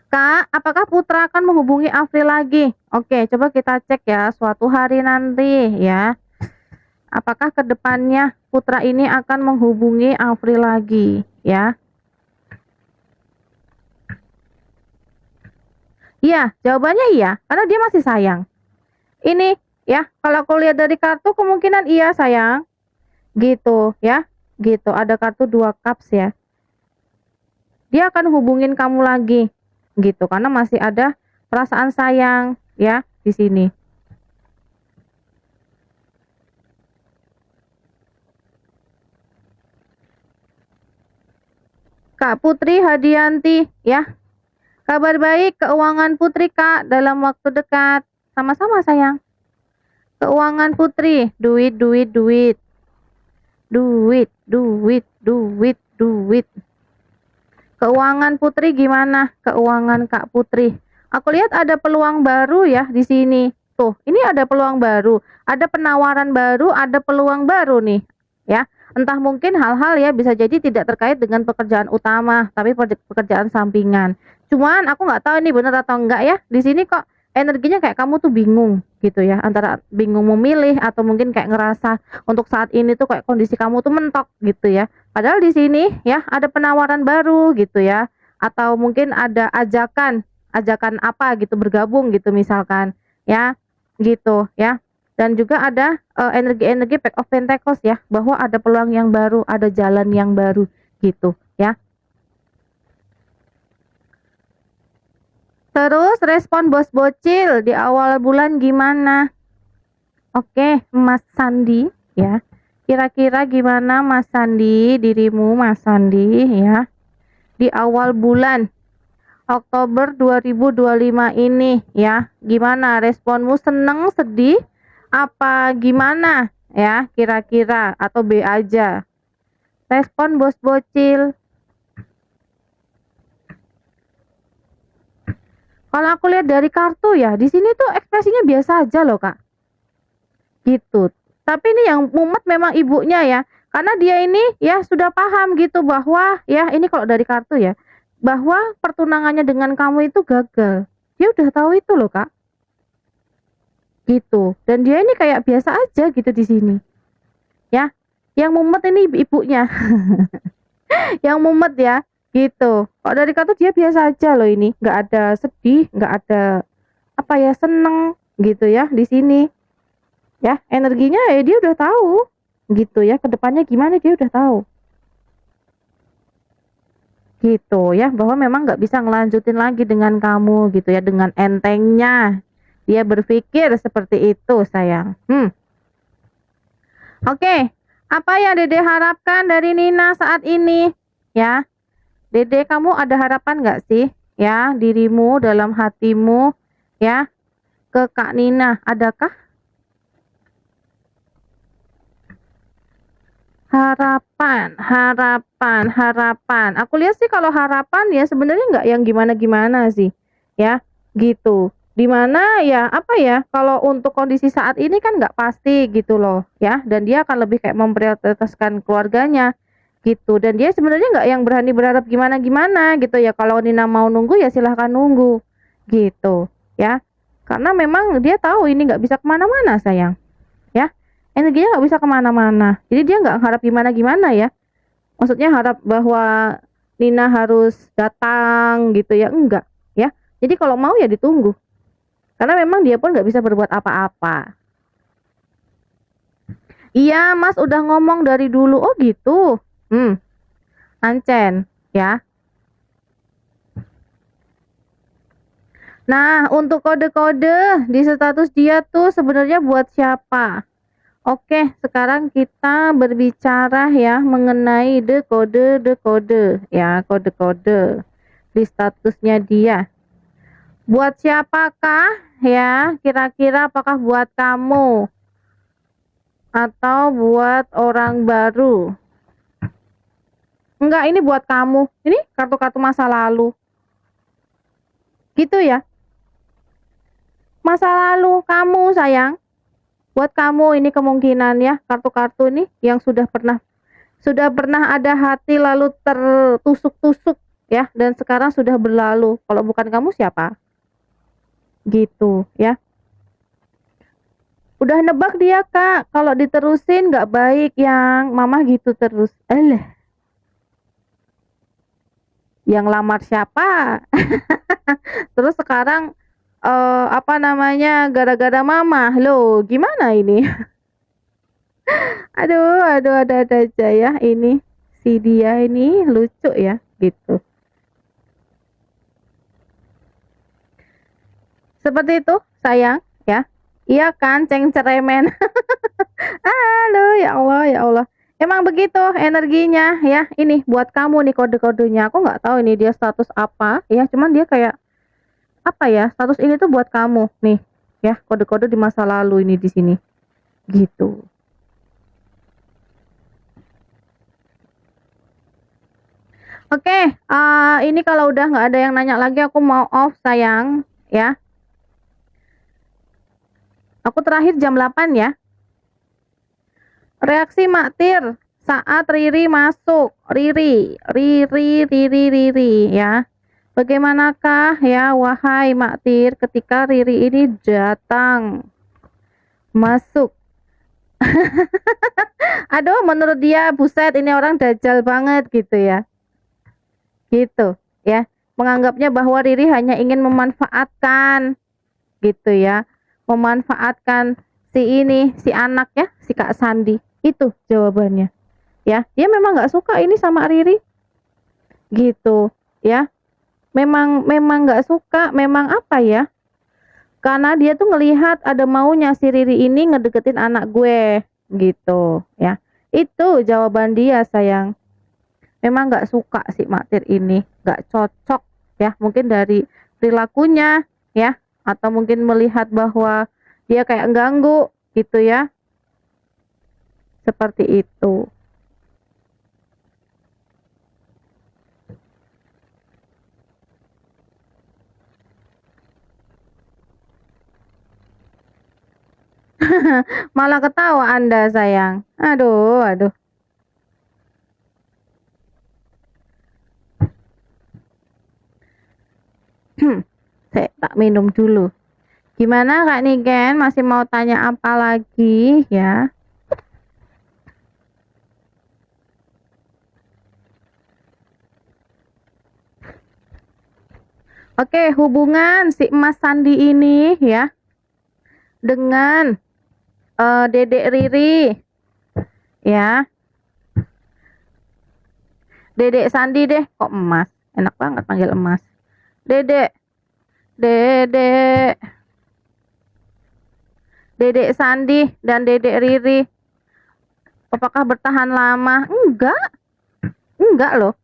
Kak, apakah Putra akan menghubungi Afril lagi? Oke, coba kita cek ya suatu hari nanti ya. Apakah kedepannya Putra ini akan menghubungi Afril lagi ya? Iya, jawabannya iya, karena dia masih sayang. Ini ya, kalau aku lihat dari kartu kemungkinan iya sayang. Gitu ya. Gitu, ada kartu 2 cups ya. Dia akan hubungin kamu lagi gitu karena masih ada perasaan sayang ya di sini. Kak Putri Hadianti ya. Kabar baik keuangan Putri Kak dalam waktu dekat. Sama-sama sayang. Keuangan Putri, duit, duit, duit. Duit, duit, duit, duit. Keuangan Putri gimana? Keuangan Kak Putri. Aku lihat ada peluang baru ya di sini. Tuh, ini ada peluang baru, ada penawaran baru, ada peluang baru nih. Ya, entah mungkin hal-hal ya bisa jadi tidak terkait dengan pekerjaan utama, tapi pekerjaan sampingan. Cuman aku nggak tahu ini benar atau enggak ya. Di sini kok energinya kayak kamu tuh bingung gitu ya, antara bingung memilih atau mungkin kayak ngerasa untuk saat ini tuh kayak kondisi kamu tuh mentok gitu ya. Padahal di sini ya ada penawaran baru gitu ya, atau mungkin ada ajakan, ajakan apa gitu bergabung gitu misalkan ya, gitu ya. Dan juga ada energi-energi Pack of Pentacles ya, bahwa ada peluang yang baru, ada jalan yang baru gitu ya. Terus respon bos bocil di awal bulan gimana? Oke, Mas Sandi ya. Kira-kira gimana Mas Sandi, dirimu Mas Sandi ya, di awal bulan Oktober 2025 ini ya. Gimana responmu, seneng, sedih, apa gimana ya kira-kira, atau B aja? Respon bos bocil. Kalau aku lihat dari kartu ya, di sini tuh ekspresinya biasa aja loh, Kak. Gitu. Tapi ini yang mumet memang ibunya ya. Karena dia ini ya sudah paham gitu bahwa ya ini kalau dari kartu ya, bahwa pertunangannya dengan kamu itu gagal. Dia udah tahu itu loh, Kak. Gitu. Dan dia ini kayak biasa aja gitu di sini. Ya. Yang mumet ini ibunya. Yang mumet ya. Gitu. Kalau dari kartu dia biasa aja loh ini, nggak ada sedih, nggak ada apa ya, seneng gitu ya di sini. Ya, energinya ya dia udah tahu gitu ya, kedepannya gimana dia udah tahu gitu ya, bahwa memang nggak bisa ngelanjutin lagi dengan kamu gitu ya, dengan entengnya dia berpikir seperti itu sayang. Oke, apa yang Dede harapkan dari Nina saat ini ya? Dede, kamu ada harapan nggak sih ya, dirimu dalam hatimu ya, ke Kak Nina, adakah harapan, harapan, harapan? Aku lihat sih kalau harapan ya sebenarnya nggak yang gimana-gimana sih ya, gitu. Dimana ya apa ya, kalau untuk kondisi saat ini kan nggak pasti gitu loh ya, dan dia akan lebih kayak memprioritaskan keluarganya gitu, dan dia sebenarnya nggak yang berani berharap gimana-gimana gitu ya. Kalau Nina mau nunggu ya silahkan nunggu gitu ya, karena memang dia tahu ini nggak bisa kemana-mana sayang ya, energinya nggak bisa kemana-mana, jadi dia nggak harap gimana-gimana ya, maksudnya harap bahwa Nina harus datang gitu ya, enggak ya. Jadi kalau mau ya ditunggu, karena memang dia pun nggak bisa berbuat apa-apa. Iya mas udah ngomong dari dulu, oh gitu. Ancen ya. Nah untuk kode-kode di status dia tuh sebenarnya buat siapa? Oke, sekarang kita berbicara ya mengenai kode ya, kode-kode di statusnya dia. Buat siapakah ya? Kira-kira apakah buat kamu atau buat orang baru? Enggak, ini buat kamu. Ini kartu-kartu masa lalu. Gitu ya. Masa lalu kamu sayang. Buat kamu ini kemungkinan ya, kartu-kartu ini yang sudah pernah ada hati lalu tertusuk-tusuk ya, dan sekarang sudah berlalu. Kalau bukan kamu siapa? Gitu ya. Udah nebak dia kak, kalau diterusin nggak baik yang mama gitu terus. Yang lamar siapa? Terus sekarang apa namanya, gara-gara mama loh, gimana ini? Aduh, aduh, ada aja ya ini, si dia ini lucu ya gitu. Seperti itu, sayang, ya. Iya kan, ceng ceremen. Aduh, ya Allah, ya Allah. Emang begitu energinya ya. Ini buat kamu nih kode-kodenya. Aku nggak tahu ini dia status apa ya. Cuman dia kayak apa ya? Status ini tuh buat kamu nih. Ya, kode-kode di masa lalu ini di sini. Gitu. Oke, ini kalau udah nggak ada yang nanya lagi, aku mau off sayang, ya. Aku terakhir jam 8 ya. Reaksi Maktir saat Riri masuk. Riri, Riri, Riri, Riri, ya. Bagaimanakah ya wahai Maktir ketika Riri ini datang masuk? Aduh, menurut dia buset ini orang dajal banget gitu ya. Gitu, ya. Menganggapnya bahwa Riri hanya ingin memanfaatkan gitu ya, memanfaatkan si ini, si anak ya, si Kak Sandi. Itu jawabannya ya, dia memang nggak suka ini sama Riri gitu ya, memang memang nggak suka, memang apa ya, karena dia tuh ngelihat ada maunya si Riri ini ngedeketin anak gue gitu ya. Itu jawaban dia sayang, memang nggak suka si Maktir ini, nggak cocok ya, mungkin dari perilakunya ya, atau mungkin melihat bahwa dia kayak ganggu gitu ya, seperti itu. Malah ketawa Anda sayang, aduh aduh. Saya tak minum dulu. Gimana Kak Niken, masih mau tanya apa lagi ya? Oke, hubungan si Mas Sandi ini ya dengan Dedek Riri, ya. Dedek Sandi deh, kok Emas? Enak banget panggil Emas. Dedek, Dedek, Dedek Sandi dan Dedek Riri. Apakah bertahan lama? Enggak loh.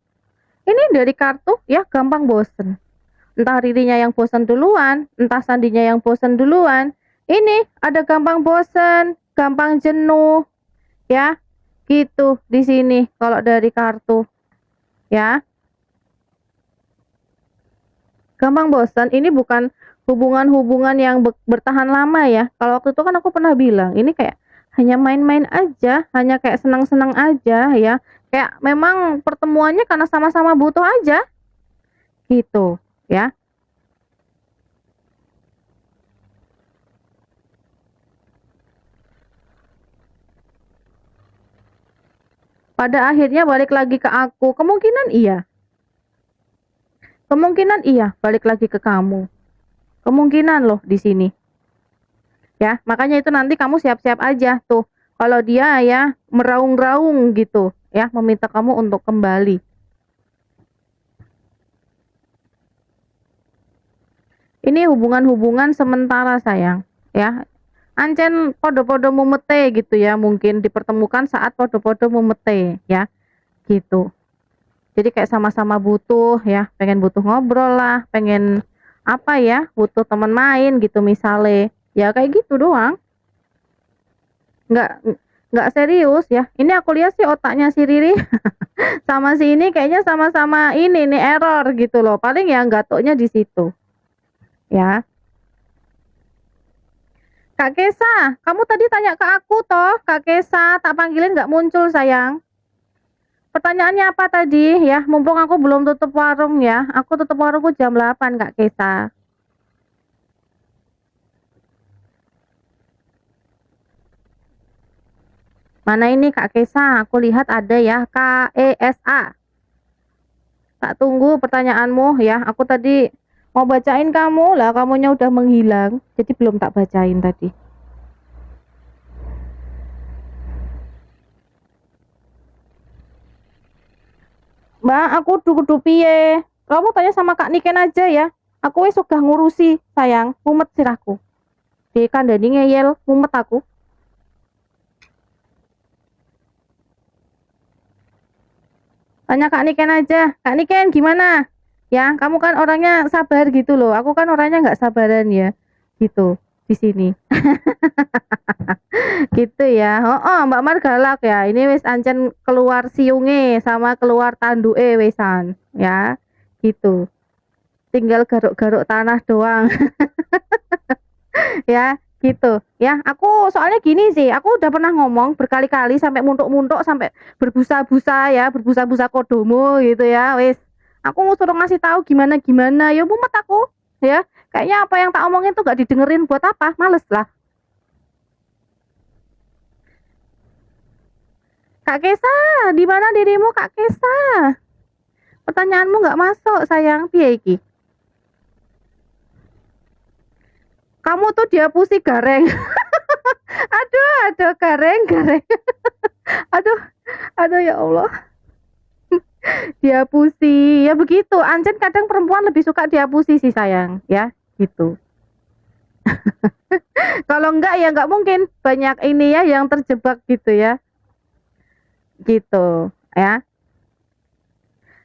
Ini dari kartu ya gampang bosen. Entah Ririnya yang bosen duluan, entah Sandinya yang bosen duluan. Ini ada gampang bosen, gampang jenuh, ya. Gitu di sini kalau dari kartu, ya. Gampang bosen ini bukan hubungan-hubungan yang bertahan lama ya. Kalau waktu itu kan aku pernah bilang, ini kayak hanya main-main aja, hanya kayak senang-senang aja ya. Kayak memang pertemuannya karena sama-sama butuh aja. Gitu, ya. Pada akhirnya balik lagi ke aku. Kemungkinan iya. Kemungkinan iya balik lagi ke kamu. Kemungkinan loh di sini. Ya, makanya itu nanti kamu siap-siap aja tuh. Kalau dia ya meraung-raung gitu, ya, meminta kamu untuk kembali. Ini hubungan-hubungan sementara sayang, ya. Ancen podo-podo mumete gitu ya, mungkin dipertemukan saat podo-podo mumete ya, gitu. Jadi kayak sama-sama butuh ya, pengen butuh ngobrol lah, pengen apa ya, butuh teman main gitu misale. Ya kayak gitu doang. Nggak nggak serius ya. Ini aku lihat sih otaknya si Riri sama si ini kayaknya sama-sama ini nih error gitu loh. Paling ya gatoknya di situ. Ya. Kak Kesa, kamu tadi tanya ke aku toh, Kak Kesa, tak panggilin nggak muncul sayang. Pertanyaannya apa tadi ya? Mumpung aku belum tutup warung ya. Aku tutup warungku jam 8 Kak Kesa. Mana ini Kak Kesa? Aku lihat ada ya KESA. Tak tunggu pertanyaanmu ya. Aku tadi mau bacain kamu lah, kamunya udah menghilang. Jadi belum tak bacain tadi. Mbak, aku kudu piye? Kamu tanya sama Kak Niken aja ya. Aku wis udah ngurusi, sayang. Mumet sirahku. Di kandani ngeyel, mumet aku. Tanya Kak Niken aja. Kak Niken gimana? Ya, kamu kan orangnya sabar gitu loh. Aku kan orangnya nggak sabaran ya. Gitu di sini. Gitu ya. Oh, Mbak Mar galak ya. Ini wis ancen keluar siunge sama keluar tanduke wisan ya. Gitu. Tinggal garuk-garuk tanah doang. Ya, gitu. Ya, aku soalnya gini sih, aku udah pernah ngomong berkali-kali sampai muntuk-muntuk sampai berbusa-busa ya, berbusa-busa kodomo gitu ya. Wis. Aku mau suruh ngasih tahu gimana-gimana. Ya mumet aku. Ya, kayaknya apa yang tak omongin tuh gak didengerin buat apa? Males lah. Kak Kesa, di mana dirimu Kak Kesa? Pertanyaanmu nggak masuk, sayang. Piye iki? Kamu tuh dia pusi gareng. Aduh, gareng, gareng. Aduh, aduh ya Allah. Dia pusi. Ya begitu. Anjen kadang perempuan lebih suka dia pusi sih, sayang. Ya, gitu. Kalau enggak ya enggak mungkin banyak ini ya yang terjebak gitu ya. Gitu, ya.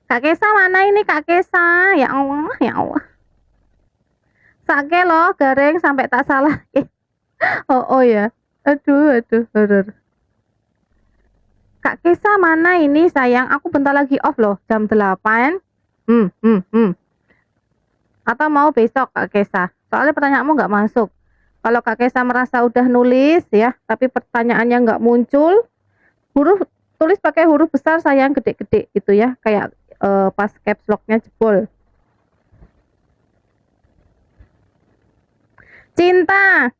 Kak Kesa mana ini Kak Kesa? Ya Allah, ya Allah. Sake loh, gareng sampai tak salah. Oh, oh ya. Aduh, horor. Kak Kesa mana ini sayang? Aku bentar lagi off loh, jam 8. Hmm. Atau mau besok Kak Kesa? Soalnya pertanyaanmu nggak masuk. Kalau Kak Kesa merasa udah nulis ya, tapi pertanyaannya nggak muncul, huruf tulis pakai huruf besar sayang, gede-gede gitu ya, kayak pas caps locknya jebol. Cinta,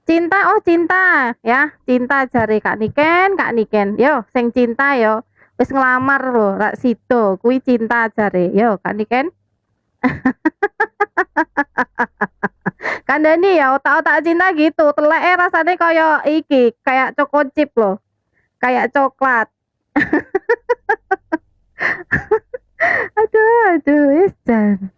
cinta, oh cinta ya, cinta jari Kak Niken, yo, sing cinta yo, wis ngelamar loh, rak sido, kui cinta jari, yo Kak Niken. Kandani ya otak-otak cinta gitu, telek rasanya kayak iki, kayak choco chip loh, kayak coklat. Aduh, aduh, wis Jan.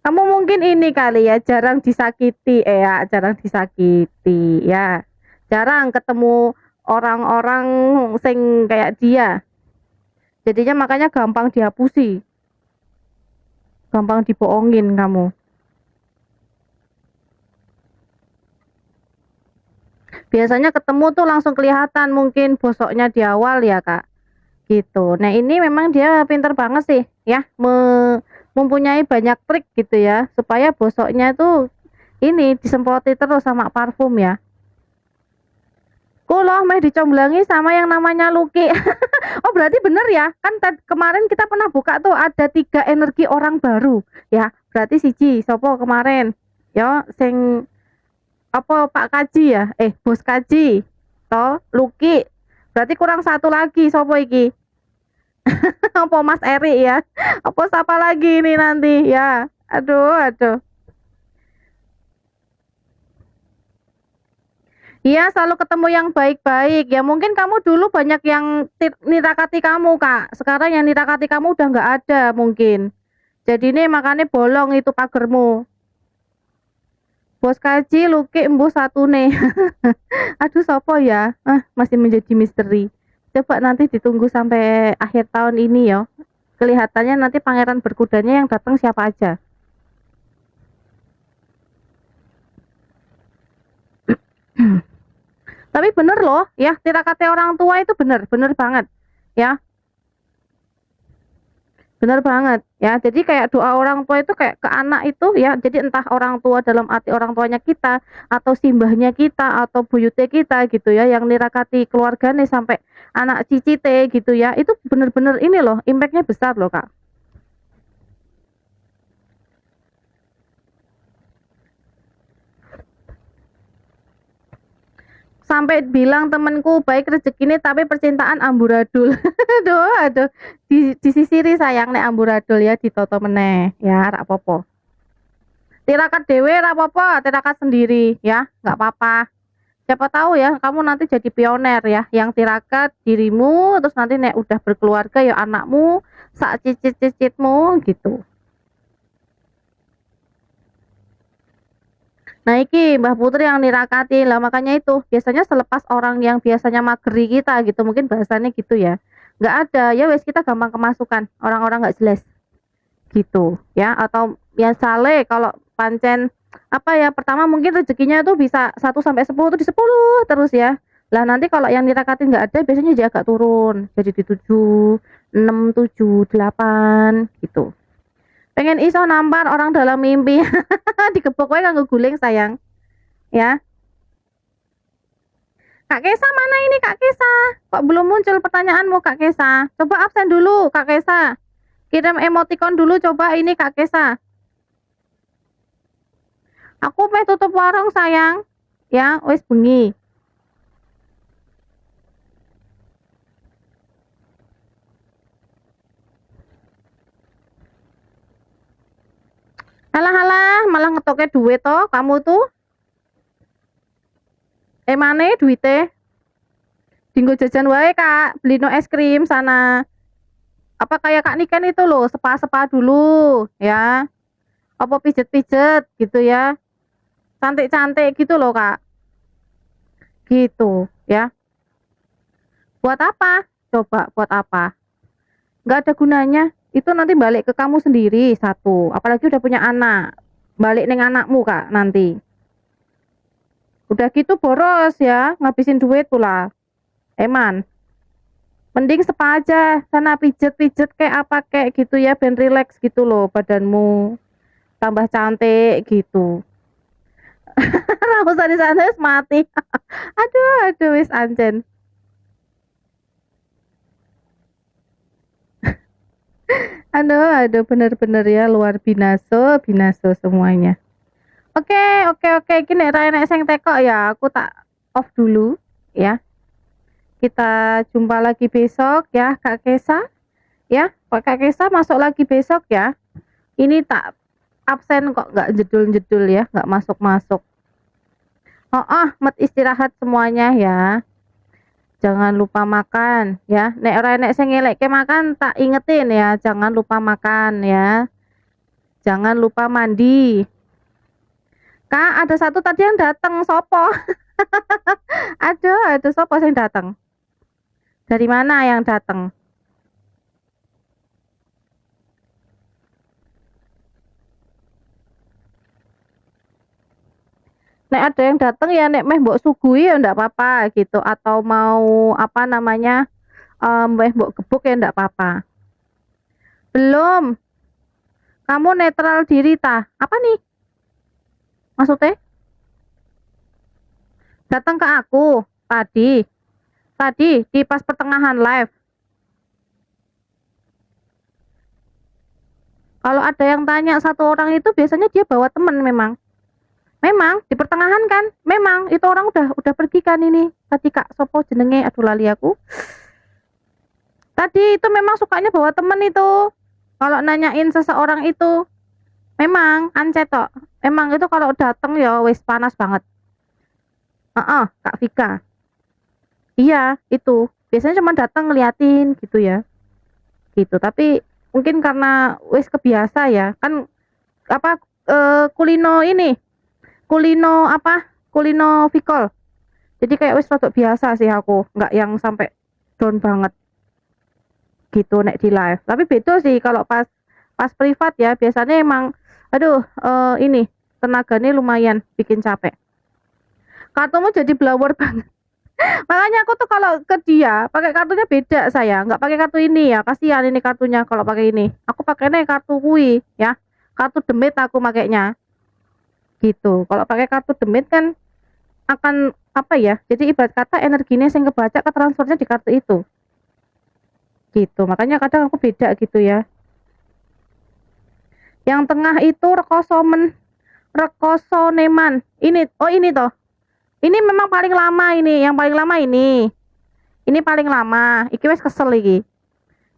Kamu mungkin ini kali ya, jarang disakiti, ya, jarang disakiti, ya. Jarang ketemu orang-orang sing kayak dia. Jadinya makanya gampang dihapusi, gampang dibohongin kamu. Biasanya ketemu tuh langsung kelihatan mungkin bosoknya di awal ya, Kak. Gitu. Nah, ini memang dia pinter banget sih ya, mempunyai banyak trik gitu ya, supaya bosoknya tuh ini disemproti terus sama parfum ya. Kuloh meh dicomblangi sama yang namanya Lucky. Oh, berarti bener ya. Kan kemarin kita pernah buka tuh ada 3 energi orang baru. Ya, berarti siji sopo kemarin. Yo, sing apa Pak Kaji ya? Bos Kaji. Toh, Lucky. Berarti kurang satu lagi sopo iki? Apa Mas Eri ya? Apa siapa lagi ini nanti ya? Aduh, aduh. Iya, selalu ketemu yang baik-baik. Ya mungkin kamu dulu banyak yang nirakati kamu, Kak. Sekarang yang nirakati kamu udah nggak ada mungkin. Jadi ini makanya bolong itu pagermu. Bos Kaji, Luki, embuh satu nih. Aduh, sopo ya? Masih menjadi misteri. Coba nanti ditunggu sampai akhir tahun ini ya. Kelihatannya nanti pangeran berkudanya yang datang siapa aja. Tapi bener loh, ya, tirakati orang tua itu bener, bener banget. Ya, bener banget. Ya, jadi kayak doa orang tua itu kayak ke anak itu ya. Jadi entah orang tua dalam arti orang tuanya kita, atau simbahnya kita, atau buyutnya kita gitu ya, yang nirakati keluarga nih sampai anak cicite gitu ya. Itu bener-bener ini loh, impactnya besar loh, Kak. Sampai bilang temenku baik rezekinya tapi percintaan amburadul. Aduh, aduh. Disisiri sayang nek amburadul ya ditoto meneh ya, rak popo. Tirakat dewe rak popo, tirakat sendiri ya, nggak apa-apa. Siapa tahu ya kamu nanti jadi pioner ya, yang tirakat dirimu terus nanti nek udah berkeluarga ya anakmu, sak cicit-cicitmu gitu. Nah, iki Mbah Putri yang nirakati lah, makanya itu biasanya selepas orang yang biasanya mageri kita gitu, mungkin bahasannya gitu ya, nggak ada ya wes kita gampang kemasukan orang-orang nggak jelas gitu ya, atau ya sale kalau pancen apa ya, pertama mungkin rezekinya tuh bisa 1 sampai 10 tuh di 10 terus ya, lah nanti kalau yang nirakati nggak ada biasanya dia agak turun jadi di 7, 6, 7, 8 gitu. Pengen iso nampar orang dalam mimpi. Digebok wae kanggo guling sayang. Ya. Kak Kesa mana ini Kak Kesa? Kok belum muncul pertanyaanmu Kak Kesa? Coba absen dulu Kak Kesa. Kirim emoticon dulu coba ini Kak Kesa. Aku pengen tutup warung sayang. Ya, wis bengi. Halah halah, malah ngetoke duit toh kamu tuh. Mana duitnya? Dinggo jajan wae Kak, beli no es krim sana. Apa kayak Kak Niken itu loh, spa-spa dulu ya. Apa pijet-pijet gitu ya. Cantik-cantik gitu loh Kak. Gitu ya. Buat apa? Coba buat apa? Nggak ada gunanya. Itu nanti balik ke kamu sendiri satu. Apalagi udah punya anak. Balik neng anakmu Kak nanti. Udah gitu boros ya, ngabisin duit pula. Eman. Mending spa aja, sana pijet-pijet kayak apa kayak gitu ya, ben relax gitu loh badanmu. Tambah cantik gitu. Rambut di sana mati. Aduh, aduh wis anjen. Aduh, aduh bener-bener ya luar binaso, binaso semuanya. Oke, oke, oke. Gini Raya nek sing teko ya, aku tak off dulu ya. Kita jumpa lagi besok ya, Kak Kesa. Ya, Kak Kesa masuk lagi besok ya. Ini tak absen kok, nggak jedul-jedul ya, nggak masuk-masuk. Mat istirahat semuanya ya. Jangan lupa makan ya. Nek ora nek sing ngelekke makan tak ingetin ya, jangan lupa makan ya. Jangan lupa mandi. Kak, ada satu tadi yang datang, sopo? ada sopo yang datang. Dari mana yang datang? Nek ada yang datang ya nek meh mbok sugui ya ndak apa-apa gitu, atau mau apa namanya, meh mbok gebuk ya ndak apa-apa. Belum, kamu netral diri tah. Apa nih? Maksudnya? Datang ke aku tadi. Tadi di pas pertengahan live. Kalau ada yang tanya satu orang itu biasanya dia bawa temen memang. Memang di pertengahan kan, memang itu orang udah pergi kan ini. Tadi Kak Sopo jenenge, aduh lali aku. Tadi itu memang sukanya bawa temen itu. Kalau nanyain seseorang itu, memang ancet tok. Emang itu kalau dateng ya wis panas banget. Kak Vika. Iya, itu. Biasanya cuma datang ngeliatin gitu ya. Gitu. Tapi mungkin karena wis kebiasa ya. Kan apa kulino ini, kulino apa? Kulino Vicol. Jadi kayak wis rodok biasa sih aku, nggak yang sampai down banget gitu nek di live. Tapi beda sih kalau pas pas privat ya, biasanya emang aduh ini tenaganya lumayan bikin capek. Kartumu jadi blower banget. Makanya aku tuh kalau ke dia pakai kartunya beda, saya nggak pakai kartu ini ya, kasihan ini kartunya kalau pakai ini. Aku pakainya kartu kui ya, kartu demit aku makainya gitu. Kalau pakai kartu demit kan akan apa ya, jadi ibarat kata energinya yang kebaca ke transfernya di kartu itu gitu. Makanya kadang aku beda gitu ya. Yang tengah itu Rekosoneman ini, oh ini toh, ini memang paling lama, ini yang paling lama ini paling lama iki wes kesel iki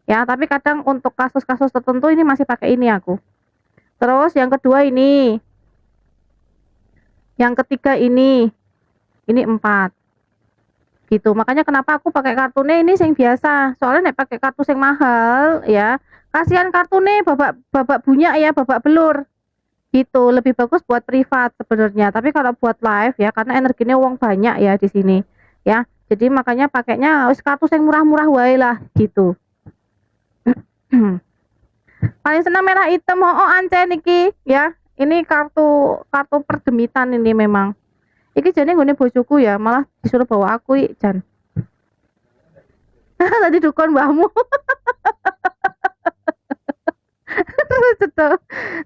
ya. Tapi kadang untuk kasus-kasus tertentu ini masih pakai ini aku. Terus yang kedua ini, yang ketiga ini 4 gitu. Makanya kenapa aku pakai kartunya ini yang biasa, soalnya nek pakai kartu yang mahal ya kasihan kartunya babak babak bunyak ya, babak belur gitu. Lebih bagus buat privat sebenarnya, tapi kalau buat live ya karena energinya uang banyak ya di sini ya, jadi makanya pakainya wis kartu yang murah-murah wae lah gitu. Paling senang merah hitam, ancen iki ya. Ini kartu kartu perdemitan ini memang. Iki jane nggone bojoku ya, malah disuruh bawa aku Jan. Tadi dukun mbahmu.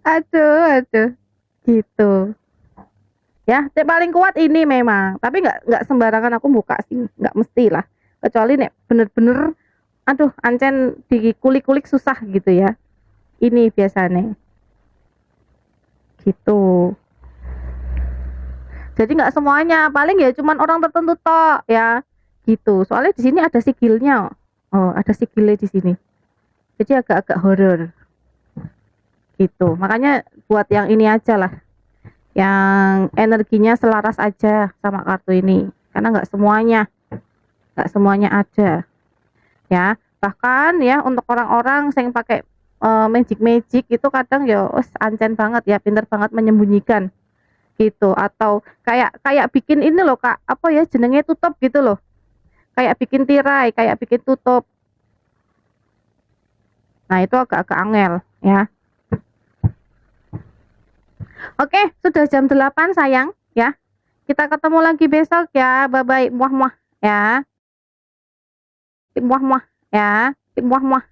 Aduh. Gitu. Ya, yang paling kuat ini memang. Tapi nggak sembarangan aku buka sih, nggak mesti lah. Kecuali nek bener-bener, aduh, ancen dikulik-kulik susah gitu ya. Ini biasanya. Gitu. Jadi nggak semuanya, paling ya cuman orang tertentu tok ya. Gitu. Soalnya di sini ada sigilnya. Oh, ada sigilnya di sini. Jadi agak-agak horor. Gitu. Makanya buat yang ini aja lah. Yang energinya selaras aja sama kartu ini. Karena nggak semuanya ada. Ya, bahkan ya untuk orang-orang yang pakai magic itu kadang ya ancen banget ya, pinter banget menyembunyikan gitu. Atau kayak kayak bikin ini loh Kak, apa ya jenenge, tutup gitu loh. Kayak bikin tirai, kayak bikin tutup. Nah, itu agak-agak angel ya. Oke, sudah jam 8 sayang ya. Kita ketemu lagi besok ya. Bye bye, muah muah ya. Muah muah ya. Muah muah.